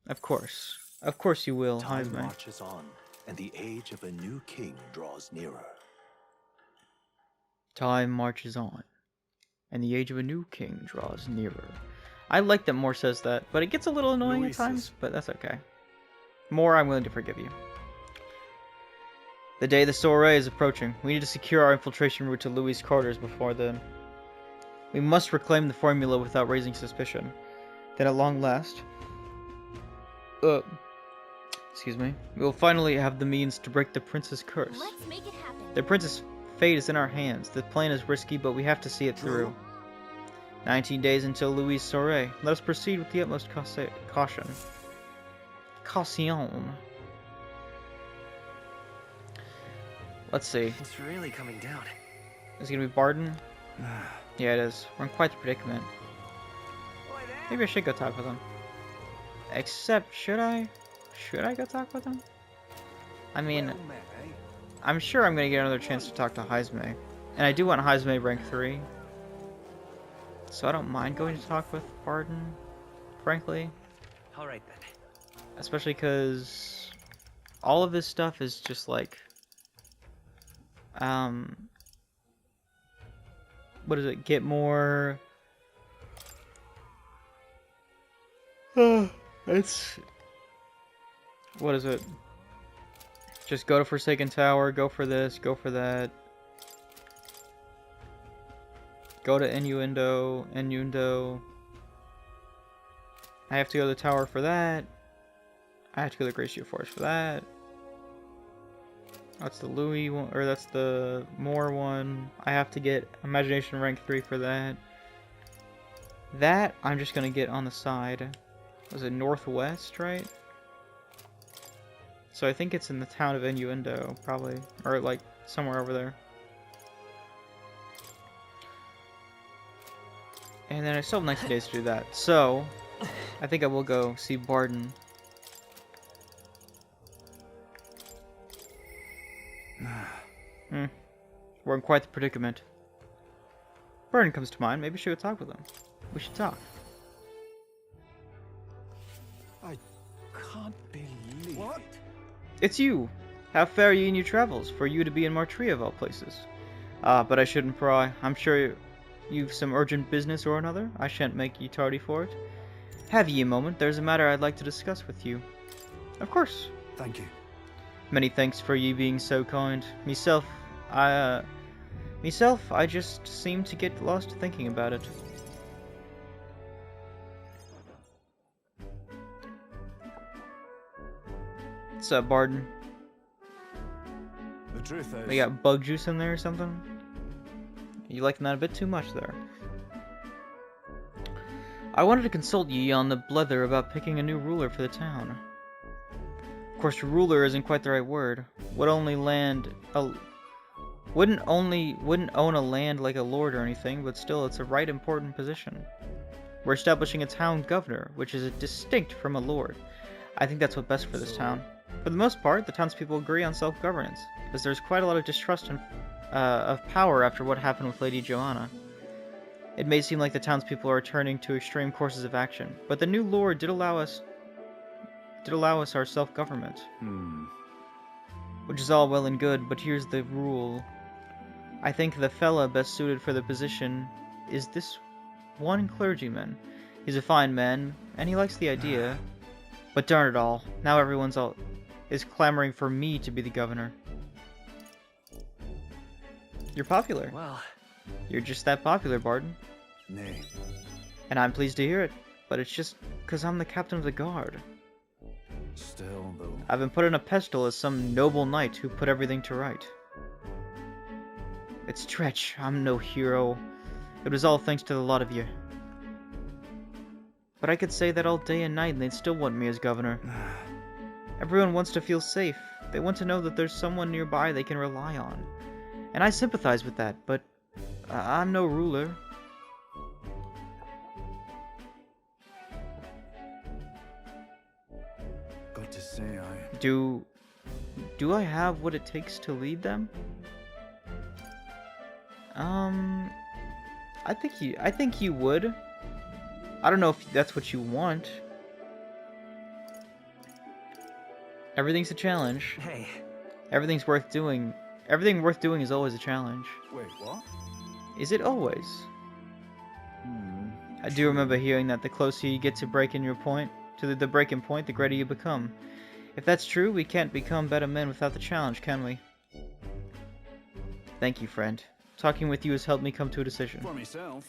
Speaker 1: Of course. Of course you will,
Speaker 6: Time
Speaker 1: Heismay.
Speaker 6: marches on, and the age of a new king draws nearer.
Speaker 1: Time marches on, and the age of a new king draws nearer. I like that Moore says that, but it gets a little annoying at times, but that's okay. Moore, I'm willing to forgive you. The day of the soiree is approaching. We need to secure our infiltration route to Louis' quarters before then. We must reclaim the formula without raising suspicion. Then at long last... excuse me. We will finally have the means to break the prince's curse.
Speaker 3: Let's make it happen.
Speaker 1: The prince's fate is in our hands. The plan is risky, but we have to see it through. 19 days until Louis' soiree. Let us proceed with the utmost caution. Caution. Let's see.
Speaker 2: It's really coming down.
Speaker 1: Is it gonna be Barden? Yeah, it is. We're in quite the predicament. Maybe I should go talk with him. Except, should I? Should I go talk with him? I mean, I'm sure I'm gonna get another chance to talk to Heismay. And I do want Heismay rank 3. So I don't mind going to talk with Barden, frankly.
Speaker 2: Alright then.
Speaker 1: Especially because all of this stuff is just like... what is it? Get more... it's... What is it? Just go to Forsaken Tower, go for this, go for that. Go to Innuendo. I have to go to the tower for that. I have to go to the Gracio Forest for that. That's the Louis one, or that's the Moore one. I have to get Imagination rank 3 for that. That, I'm just gonna get on the side. Was it northwest, right? So I think it's in the town of Innuendo, probably. Or like, somewhere over there. And then I still have 90 days to do that. So, I think I will go see Barden. We're in quite the predicament. Barden comes to mind. Maybe we should go talk with him. We should talk.
Speaker 6: I can't believe it.
Speaker 1: It's you! How fare ye in your travels, for you to be in Martria of all places? But I shouldn't pry. I'm sure you've some urgent business or another. I shan't make ye tardy for it. Have ye a moment? There's a matter I'd like to discuss with you. Of course.
Speaker 6: Thank you.
Speaker 1: Many thanks for ye being so kind. Myself, I just seem to get lost thinking about it. What's up, Barden?
Speaker 6: The truth is...
Speaker 1: We got bug juice in there or something? You liking that a bit too much there. I wanted to consult ye on the blether about picking a new ruler for the town. Of course, ruler isn't quite the right word. Wouldn't own a land like a lord or anything, but still, it's a right important position. We're establishing a town governor, which is distinct from a lord. I think that's what's best for this town. For the most part, the townspeople agree on self-governance, as there's quite a lot of distrust of power after what happened with Lady Joanna. It may seem like the townspeople are turning to extreme courses of action, but the new lord did allow us our self-government. Which is all well and good, but here's the rule. I think the fella best suited for the position is this one clergyman. He's a fine man, and he likes the idea. But darn it all, now everyone's is clamoring for me to be the governor. You're popular.
Speaker 2: Well,
Speaker 1: You're just that popular, Barton.
Speaker 6: Nay,
Speaker 1: And I'm pleased to hear it. But it's just because I'm the captain of the guard.
Speaker 6: still though.
Speaker 1: I've been put on a pedestal as some noble knight who put everything to right. It's Tretch, I'm no hero. It was all thanks to the lot of you. But I could say that all day and night and they'd still want me as governor. Everyone wants to feel safe. They want to know that there's someone nearby they can rely on. And I sympathize with that, but I'm no ruler.
Speaker 6: Got to say,
Speaker 1: Do I have what it takes to lead them? I think you would. I don't know if that's what you want. Everything's a challenge.
Speaker 2: hey,
Speaker 1: Everything's worth doing. Everything worth doing is always a challenge.
Speaker 6: wait, what?
Speaker 1: Is it always? I do remember hearing that the closer you get to breaking your point, to the breaking point, the greater you become. If that's true, we can't become better men without the challenge, can we? Thank you, friend. Talking with you has helped me come to a decision.
Speaker 6: For myself.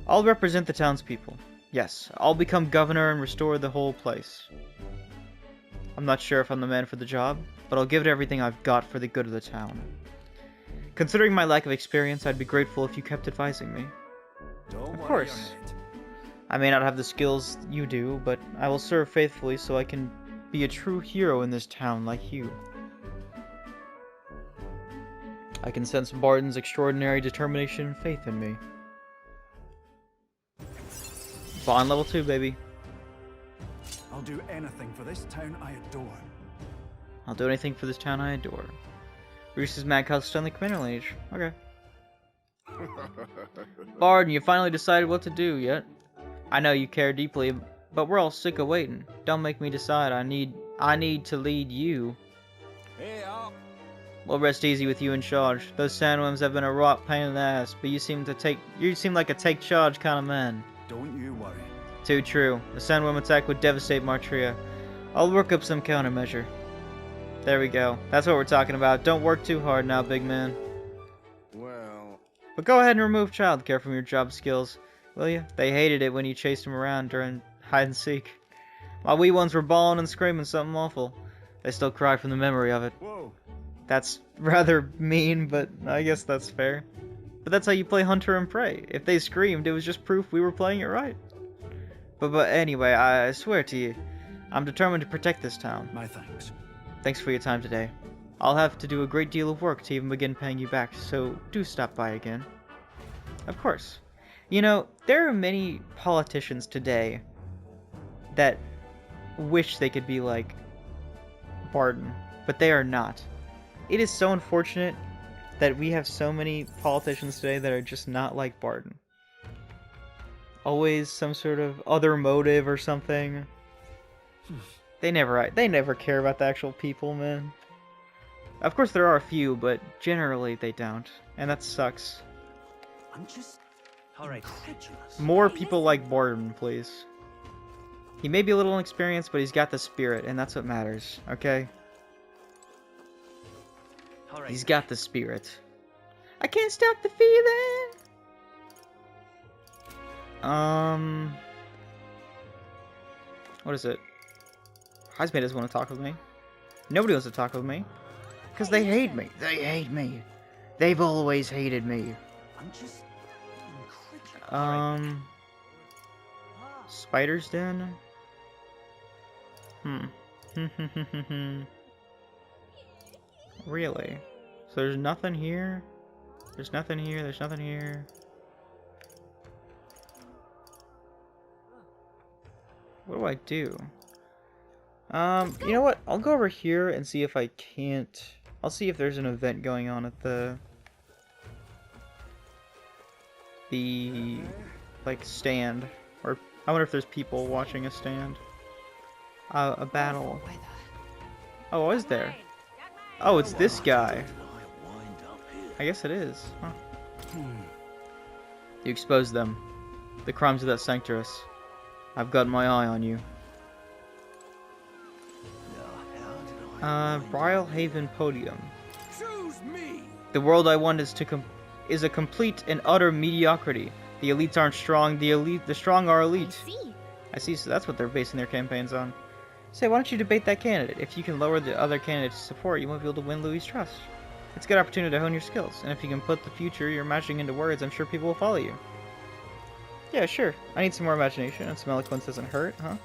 Speaker 1: I'll represent the townspeople. Yes, I'll become governor and restore the whole place. I'm not sure if I'm the man for the job, but I'll give it everything I've got for the good of the town. Considering my lack of experience, I'd be grateful if you kept advising me.
Speaker 6: Don't
Speaker 1: Of
Speaker 6: worry
Speaker 1: course.
Speaker 6: your head.
Speaker 1: I may not have the skills you do, but I will serve faithfully so I can be a true hero in this town like you. I can sense Barton's extraordinary determination and faith in me. Bond level 2, baby.
Speaker 6: I'll do anything for this town I adore.
Speaker 1: I'll do anything for this town I adore. Reese's mad cause on the commander lineage. Okay. Barton, you finally decided what to do yet? I know you care deeply, but we're all sick of waiting. Don't make me decide. I need to lead you.
Speaker 6: Hey, up.
Speaker 1: We'll rest easy with you in charge. Those sandworms have been a rock pain in the ass, but you seem like a take charge kind of man.
Speaker 6: Don't you worry.
Speaker 1: Too true. The sandworm attack would devastate Martria. I'll work up some countermeasure. There we go. That's what we're talking about. Don't work too hard now, big man.
Speaker 5: Well,
Speaker 1: But go ahead and remove childcare from your job skills, will you? They hated it when you chased them around during hide and seek. My wee ones were bawling and screaming something awful. They still cry from the memory of it.
Speaker 6: Whoa.
Speaker 1: That's rather mean, but I guess that's fair. But that's how you play Hunter and Prey. If they screamed, it was just proof we were playing it right. But anyway, I swear to you, I'm determined to protect this town.
Speaker 6: My thanks.
Speaker 1: Thanks for your time today. I'll have to do a great deal of work to even begin paying you back, so do stop by again. Of course. You know, there are many politicians today that wish they could be like Barton, but they are not. It is so unfortunate that we have so many politicians today that are just not like Barton. Always some sort of other motive or something. They never care about the actual people, man. Of course there are a few, but generally they don't. And that sucks.
Speaker 2: I'm just alright.
Speaker 1: More people like Barton, please. He may be a little inexperienced, but he's got the spirit, and that's what matters, okay?
Speaker 2: Alright.
Speaker 1: He's got the spirit. I can't stop the feeling! What is it? Heismay doesn't want to talk with me. Nobody wants to talk with me. Because they hate me. They hate me. They've always hated me.
Speaker 2: I'm just incredulous.
Speaker 1: Spider's Den? Really? So there's nothing here? There's nothing here, there's nothing here. What do I do? You know what? I'll go over here and see if I can't... I'll see if there's an event going on at the... like, stand. Or, I wonder if there's people watching a stand. A battle. Oh, is there? Oh, it's this guy. I guess it is. Huh. You exposed them. The crimes of that sanctuous. I've got my eye on you. Brile Haven Podium.
Speaker 5: Choose me.
Speaker 1: The world I want is a complete and utter mediocrity. The elites aren't strong. The strong are elite. I see. So that's what they're basing their campaigns on. Say, why don't you debate that candidate? If you can lower the other candidate's support, you might be able to win Louis' trust. It's a good opportunity to hone your skills, and if you can put the future you're imagining into words, I'm sure people will follow you. Yeah, sure. I need some more imagination, and some eloquence doesn't hurt, huh?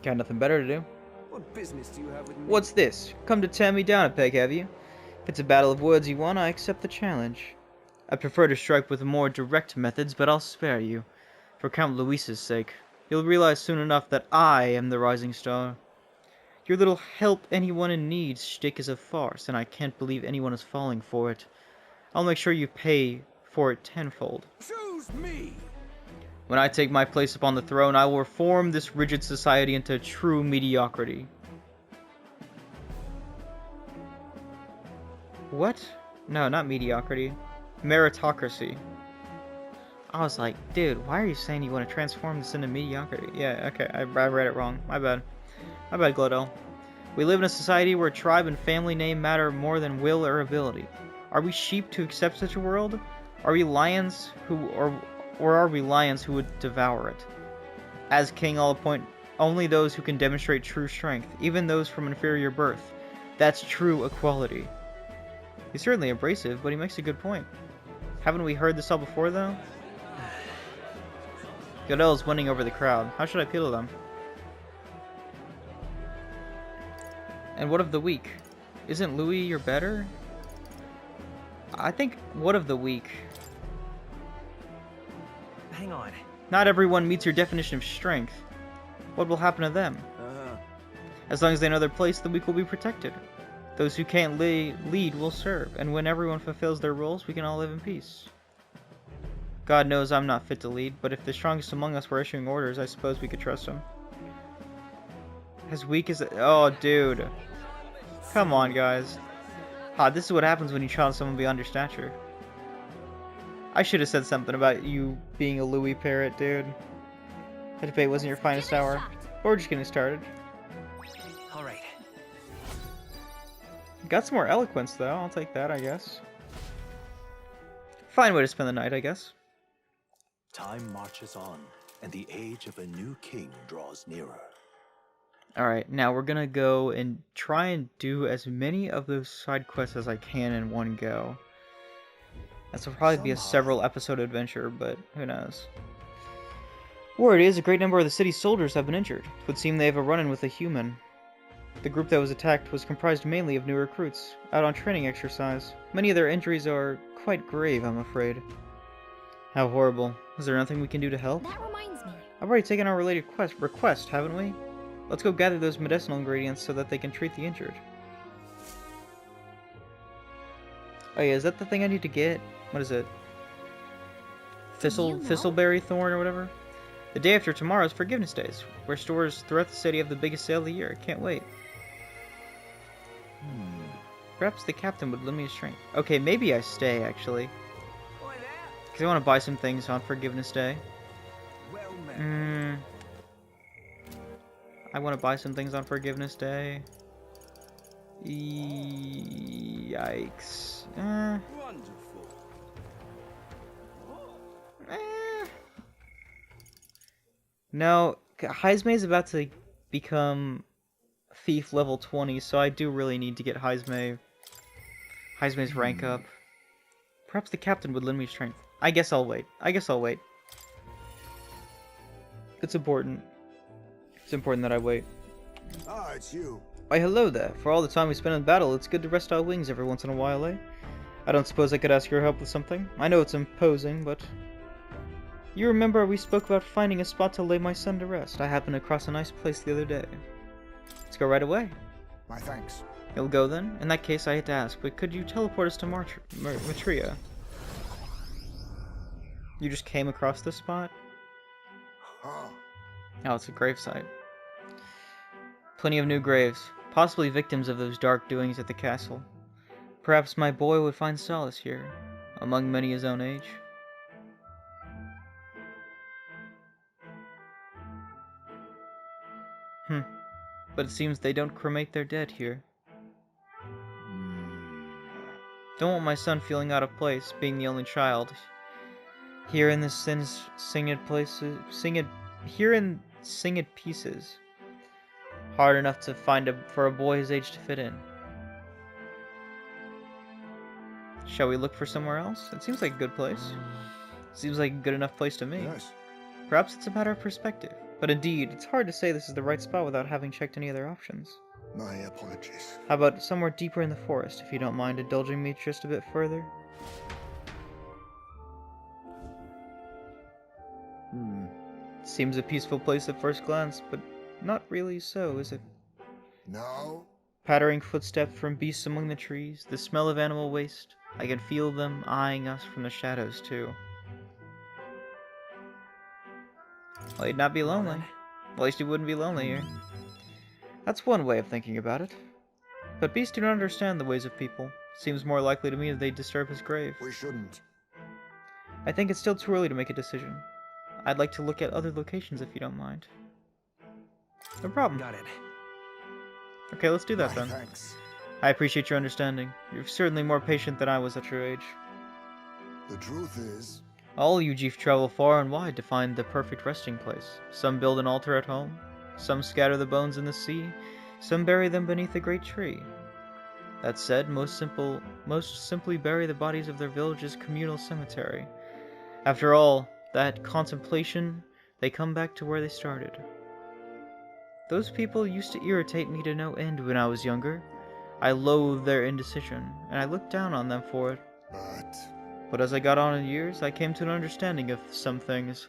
Speaker 1: Got nothing better to do.
Speaker 5: What business do you have with me?
Speaker 1: What's this? Come to tear me down a peg, have you? If it's a battle of words you want, I accept the challenge. I prefer to strike with more direct methods, but I'll spare you. For Count Louis's sake. You'll realize soon enough that I am the rising star. Your little help anyone in need shtick is a farce, and I can't believe anyone is falling for it. I'll make sure you pay for it tenfold.
Speaker 5: Choose me.
Speaker 1: When I take my place upon the throne, I will reform this rigid society into true mediocrity. What? No, not mediocrity. Meritocracy. I was like, dude, why are you saying you want to transform this into mediocrity? Yeah, okay, I read it wrong. My bad. My bad, Glodell. We live in a society where tribe and family name matter more than will or ability. Are we sheep to accept such a world? Are we lions or are we lions who would devour it? As king, I'll appoint only those who can demonstrate true strength, even those from inferior birth. That's true equality. He's certainly abrasive, but he makes a good point. Haven't we heard this all before, though? Goodell's winning over the crowd. How should I appeal to them? And what of the weak? Isn't Louis your better? I think what of the weak?
Speaker 2: Hang on.
Speaker 1: Not everyone meets your definition of strength. What will happen to them? As long as they know their place, the weak will be protected. Those who can't lead will serve, and when everyone fulfills their roles, we can all live in peace. God knows I'm not fit to lead, but if the strongest among us were issuing orders, I suppose we could trust him. As weak as... Oh, dude. Come on, guys. This is what happens when you challenge someone beyond your stature. I should have said something about you being a Louis parrot, dude. The debate wasn't your finest hour. But we're just getting started.
Speaker 2: Alright.
Speaker 1: Got some more eloquence, though. I'll take that, I guess. Fine way to spend the night, I guess.
Speaker 6: Time marches on, and the age of a new king draws nearer.
Speaker 1: Alright, now we're gonna go and try and do as many of those side quests as I can in one go. This will probably be a several episode adventure, but who knows. Word is, a great number of the city's soldiers have been injured. It would seem they have a run-in with a human. The group that was attacked was comprised mainly of new recruits, out on training exercise. Many of their injuries are quite grave, I'm afraid. How horrible. Is there nothing we can do to help?
Speaker 3: That reminds me.
Speaker 1: I've already taken our related request, haven't we? Let's go gather those medicinal ingredients so that they can treat the injured. Oh yeah, is that the thing I need to get? What is it? Thistleberry thorn or whatever? The day after tomorrow is Forgiveness Days, where stores throughout the city have the biggest sale of the year. Can't wait. Perhaps the captain would lend me a strength. Okay, maybe I stay, actually. Because I want to buy some things on Forgiveness Day. I want to buy some things on Forgiveness Day. Yikes. No, Heismay is about to become Thief level 20, so I do really need to get Heismay's rank up. Perhaps the captain would lend me strength. I guess I'll wait. It's important. It's important that I wait.
Speaker 5: Ah, it's you.
Speaker 1: Why, hello there. For all the time we spend in battle, it's good to rest our wings every once in a while, eh? I don't suppose I could ask your help with something. I know it's imposing, but... You remember we spoke about finding a spot to lay my son to rest. I happened across a nice place the other day. Let's go right away.
Speaker 5: My thanks.
Speaker 1: You'll go then? In that case, I hate to ask, but could you teleport us to Matria? You just came across this spot?
Speaker 5: Huh.
Speaker 1: Oh, it's a gravesite. Plenty of new graves, possibly victims of those dark doings at the castle. Perhaps my boy would find solace here, among many his own age. but it seems they don't cremate their dead here. Don't want my son feeling out of place, being the only child. Here in the singed pieces. Hard enough to find for a boy his age to fit in. Shall we look for somewhere else? It seems like a good place. Seems like a good enough place to me.
Speaker 5: Yes.
Speaker 1: Perhaps it's a matter of perspective. But indeed, it's hard to say this is the right spot without having checked any other options.
Speaker 5: My apologies.
Speaker 1: How about somewhere deeper in the forest, if you don't mind indulging me just a bit further? Seems a peaceful place at first glance, but not really so, is it?
Speaker 5: No?
Speaker 1: Pattering footsteps from beasts among the trees, the smell of animal waste. I can feel them eyeing us from the shadows, too. Well, you'd not be lonely. At least you wouldn't be lonely here. That's one way of thinking about it. But beasts do not understand the ways of people. Seems more likely to me that they disturb his grave.
Speaker 5: We shouldn't.
Speaker 1: I think it's still too early to make a decision. I'd like to look at other locations if you don't mind. No problem.
Speaker 2: Got it.
Speaker 1: Okay, let's do that
Speaker 5: My
Speaker 1: then.
Speaker 5: thanks.
Speaker 1: I appreciate your understanding. You're certainly more patient than I was at your age.
Speaker 5: The truth is,
Speaker 1: All you Jeef travel far and wide to find the perfect resting place. Some build an altar at home, some scatter the bones in the sea, some bury them beneath a great tree. That said, most simply bury the bodies of their village's communal cemetery. After all that contemplation, they come back to where they started. Those people used to irritate me to no end when I was younger. I loathed their indecision, and I looked down on them for it. But as I got on in years, I came to an understanding of some things.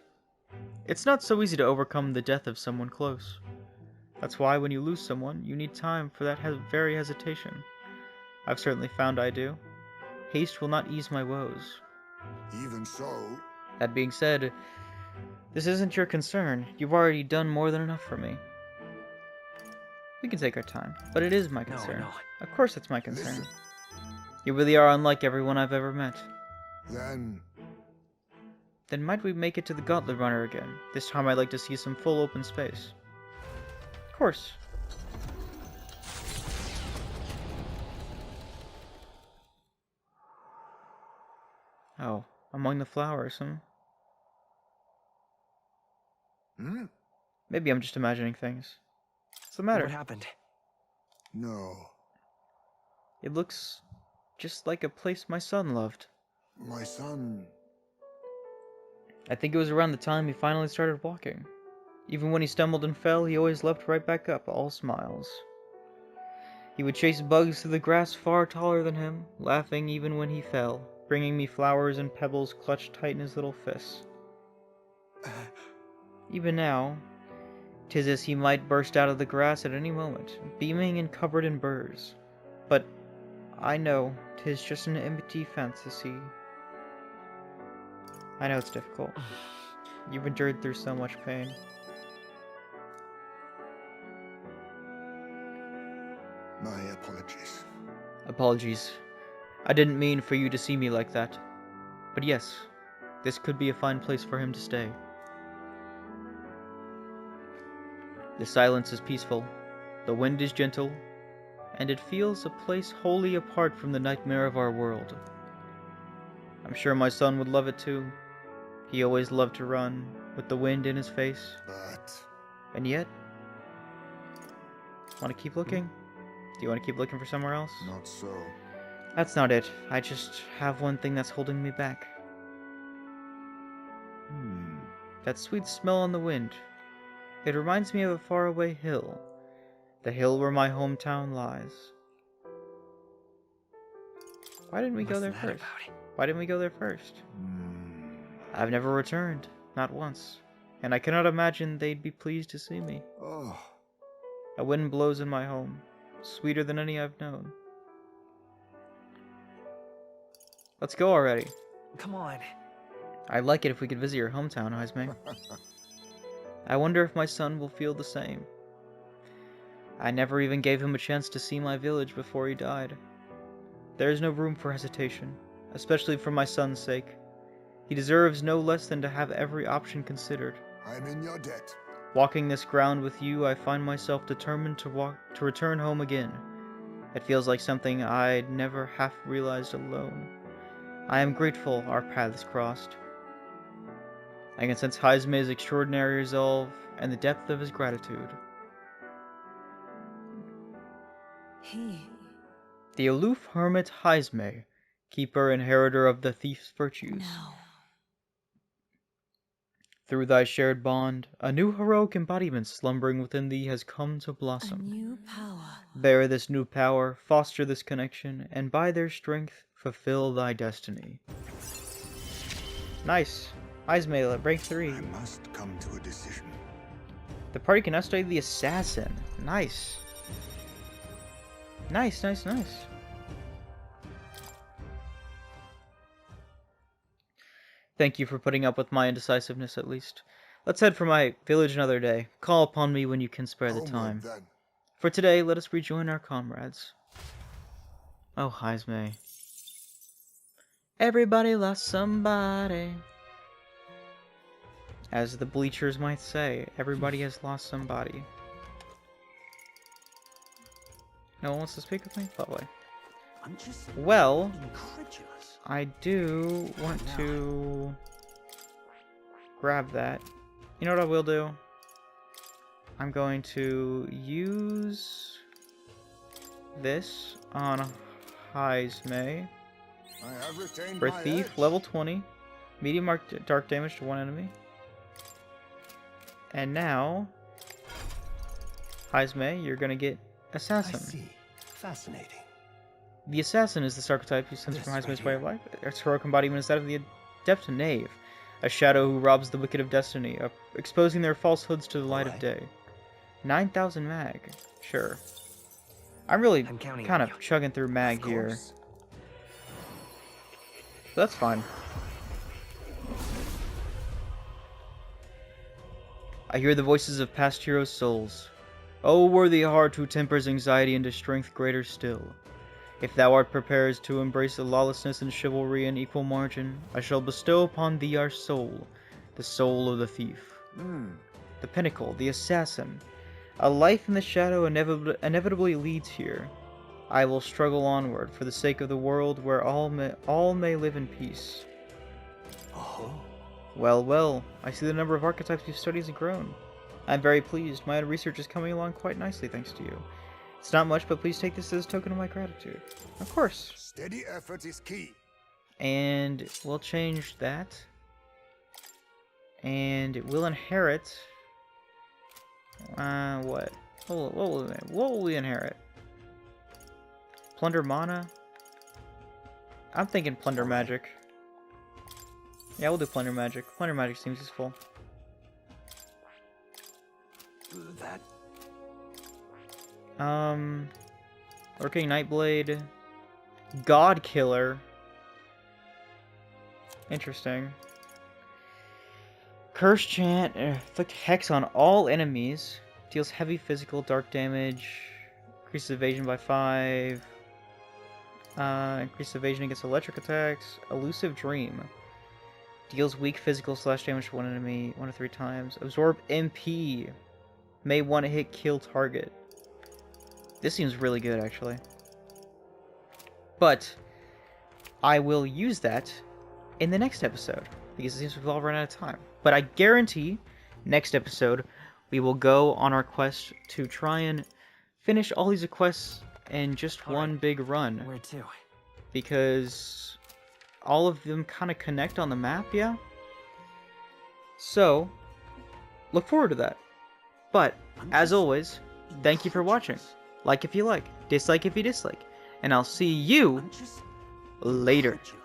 Speaker 1: It's not so easy to overcome the death of someone close. That's why when you lose someone, you need time for that very hesitation. I've certainly found I do. Haste will not ease my woes.
Speaker 5: even so,
Speaker 1: That being said, this isn't your concern. You've already done more than enough for me. We can take our time, but it is my concern.
Speaker 2: No.
Speaker 1: Of course it's my concern.
Speaker 5: Listen.
Speaker 1: You really are unlike everyone I've ever met.
Speaker 5: then
Speaker 1: Then might we make it to the Gauntlet Runner again? This time I'd like to see some full open space. Of course. Oh, among the flowers, Maybe I'm just imagining things. What's the matter?
Speaker 2: What happened?
Speaker 5: no.
Speaker 1: It looks just like a place my son loved.
Speaker 5: My son.
Speaker 1: I think it was around the time he finally started walking. Even when he stumbled and fell, he always leapt right back up, all smiles. He would chase bugs through the grass far taller than him, laughing even when he fell, bringing me flowers and pebbles clutched tight in his little fists. Even now, 'tis as he might burst out of the grass at any moment, beaming and covered in burrs. But I know 'tis just an empty fantasy. I know it's difficult. You've endured through so much pain.
Speaker 5: My apologies.
Speaker 1: Apologies. I didn't mean for you to see me like that. But yes, this could be a fine place for him to stay. The silence is peaceful, the wind is gentle, and it feels a place wholly apart from the nightmare of our world. I'm sure my son would love it too. He always loved to run, with the wind in his face.
Speaker 5: But
Speaker 1: And yet... Want to keep looking? Do you want to keep looking for somewhere else?
Speaker 5: not so.
Speaker 1: That's not it. I just have one thing that's holding me back. That sweet smell on the wind. It reminds me of a faraway hill. The hill where my hometown lies. Why didn't we go there
Speaker 2: What's that
Speaker 1: first?
Speaker 2: about?
Speaker 1: Why didn't we go there first? I've never returned. Not once. And I cannot imagine they'd be pleased to see me.
Speaker 5: Oh,
Speaker 1: A wind blows in my home. Sweeter than any I've known. Let's go already.
Speaker 2: Come on.
Speaker 1: I'd like it if we could visit your hometown, Heismay. I wonder if my son will feel the same. I never even gave him a chance to see my village before he died. There is no room for hesitation, especially for my son's sake. He deserves no less than to have every option considered.
Speaker 5: I'm in your debt.
Speaker 1: Walking this ground with you, I find myself determined to return home again. It feels like something I'd never half realized alone. I am grateful our paths crossed. I can sense Heismay's extraordinary resolve and the depth of his gratitude. The aloof hermit Heismay, keeper inheritor of the thief's virtues.
Speaker 4: No.
Speaker 1: Through thy shared bond, a new heroic embodiment slumbering within thee has come to
Speaker 4: A
Speaker 1: blossom.
Speaker 4: new power.
Speaker 1: Bear this new power, foster this connection, and by their strength, fulfill thy destiny. Nice. Heismay, rank 3.
Speaker 5: I must come to a decision.
Speaker 1: The party can now study the assassin. Nice. Nice, nice, nice. Thank you for putting up with my indecisiveness, at least. Let's head for my village another day. Call upon me when you can spare the
Speaker 5: Homeward,
Speaker 1: time.
Speaker 5: then.
Speaker 1: For today, let us rejoin our comrades. Oh, Heismay. Everybody lost somebody. As the bleachers might say, everybody has lost somebody. No one wants to speak with me? Lovely.
Speaker 6: I'm just
Speaker 1: Well,
Speaker 6: incredulous.
Speaker 1: I do want to grab that. You know what I will do? I'm going to use this on Heismay
Speaker 5: I have retained
Speaker 1: for
Speaker 5: my
Speaker 1: Thief,
Speaker 5: edge.
Speaker 1: level 20. Medium dark damage to one enemy. And now, Heismay, you're gonna get
Speaker 6: I
Speaker 1: Assassin.
Speaker 6: see. Fascinating.
Speaker 1: The Assassin is this archetype who stems
Speaker 6: This
Speaker 1: from Heismay's
Speaker 6: right
Speaker 1: way of
Speaker 6: here.
Speaker 1: life. Its heroic embodiment is that of the adept knave, a shadow who robs the wicked of destiny, exposing their falsehoods to the light of
Speaker 6: Alright.
Speaker 1: day. 9,000 mag. Sure. I'm really
Speaker 2: I'm counting
Speaker 1: kind
Speaker 2: on
Speaker 1: of
Speaker 2: you.
Speaker 1: chugging through mag
Speaker 5: Of
Speaker 1: here.
Speaker 5: course.
Speaker 1: But that's fine. I hear the voices of past heroes' souls. O worthy heart who tempers anxiety into strength greater still. If thou art prepared to embrace the lawlessness and chivalry in equal margin, I shall bestow upon thee our soul, the soul of the thief. The pinnacle, the assassin. A life in the shadow inevitably leads here. I will struggle onward for the sake of the world where all may live in peace.
Speaker 6: Oh.
Speaker 1: Well, well, I see the number of archetypes you've studied has grown. I'm very pleased. My own research is coming along quite nicely thanks to you. It's not much, but please take this as a token of my gratitude. Of course.
Speaker 5: Steady effort is key.
Speaker 1: And we'll change that. And we'll inherit... what? What will we inherit? Plunder mana? I'm thinking plunder magic. Yeah, we'll do plunder magic. Plunder magic seems useful.
Speaker 6: That
Speaker 1: Lurking Nightblade. God Killer. Interesting. Curse Chant. Inflict Hex on all enemies. Deals heavy physical dark damage. Increases evasion by 5. Increased evasion against electric attacks. Elusive Dream. Deals weak physical slash damage to one enemy 1 to 3 times. Absorb MP. May one hit kill target. This seems really good, actually. But I will use that in the next episode, because it seems we've all run out of time. But I guarantee next episode we will go on our quest to try and finish all these quests in just one big run.
Speaker 2: Where to?
Speaker 1: Because all of them kind of connect on the map, yeah? So, look forward to that. But, as always, thank you for watching. Like if you like, dislike if you dislike, and I'll see you
Speaker 6: I'm just
Speaker 1: later.
Speaker 6: incredulous.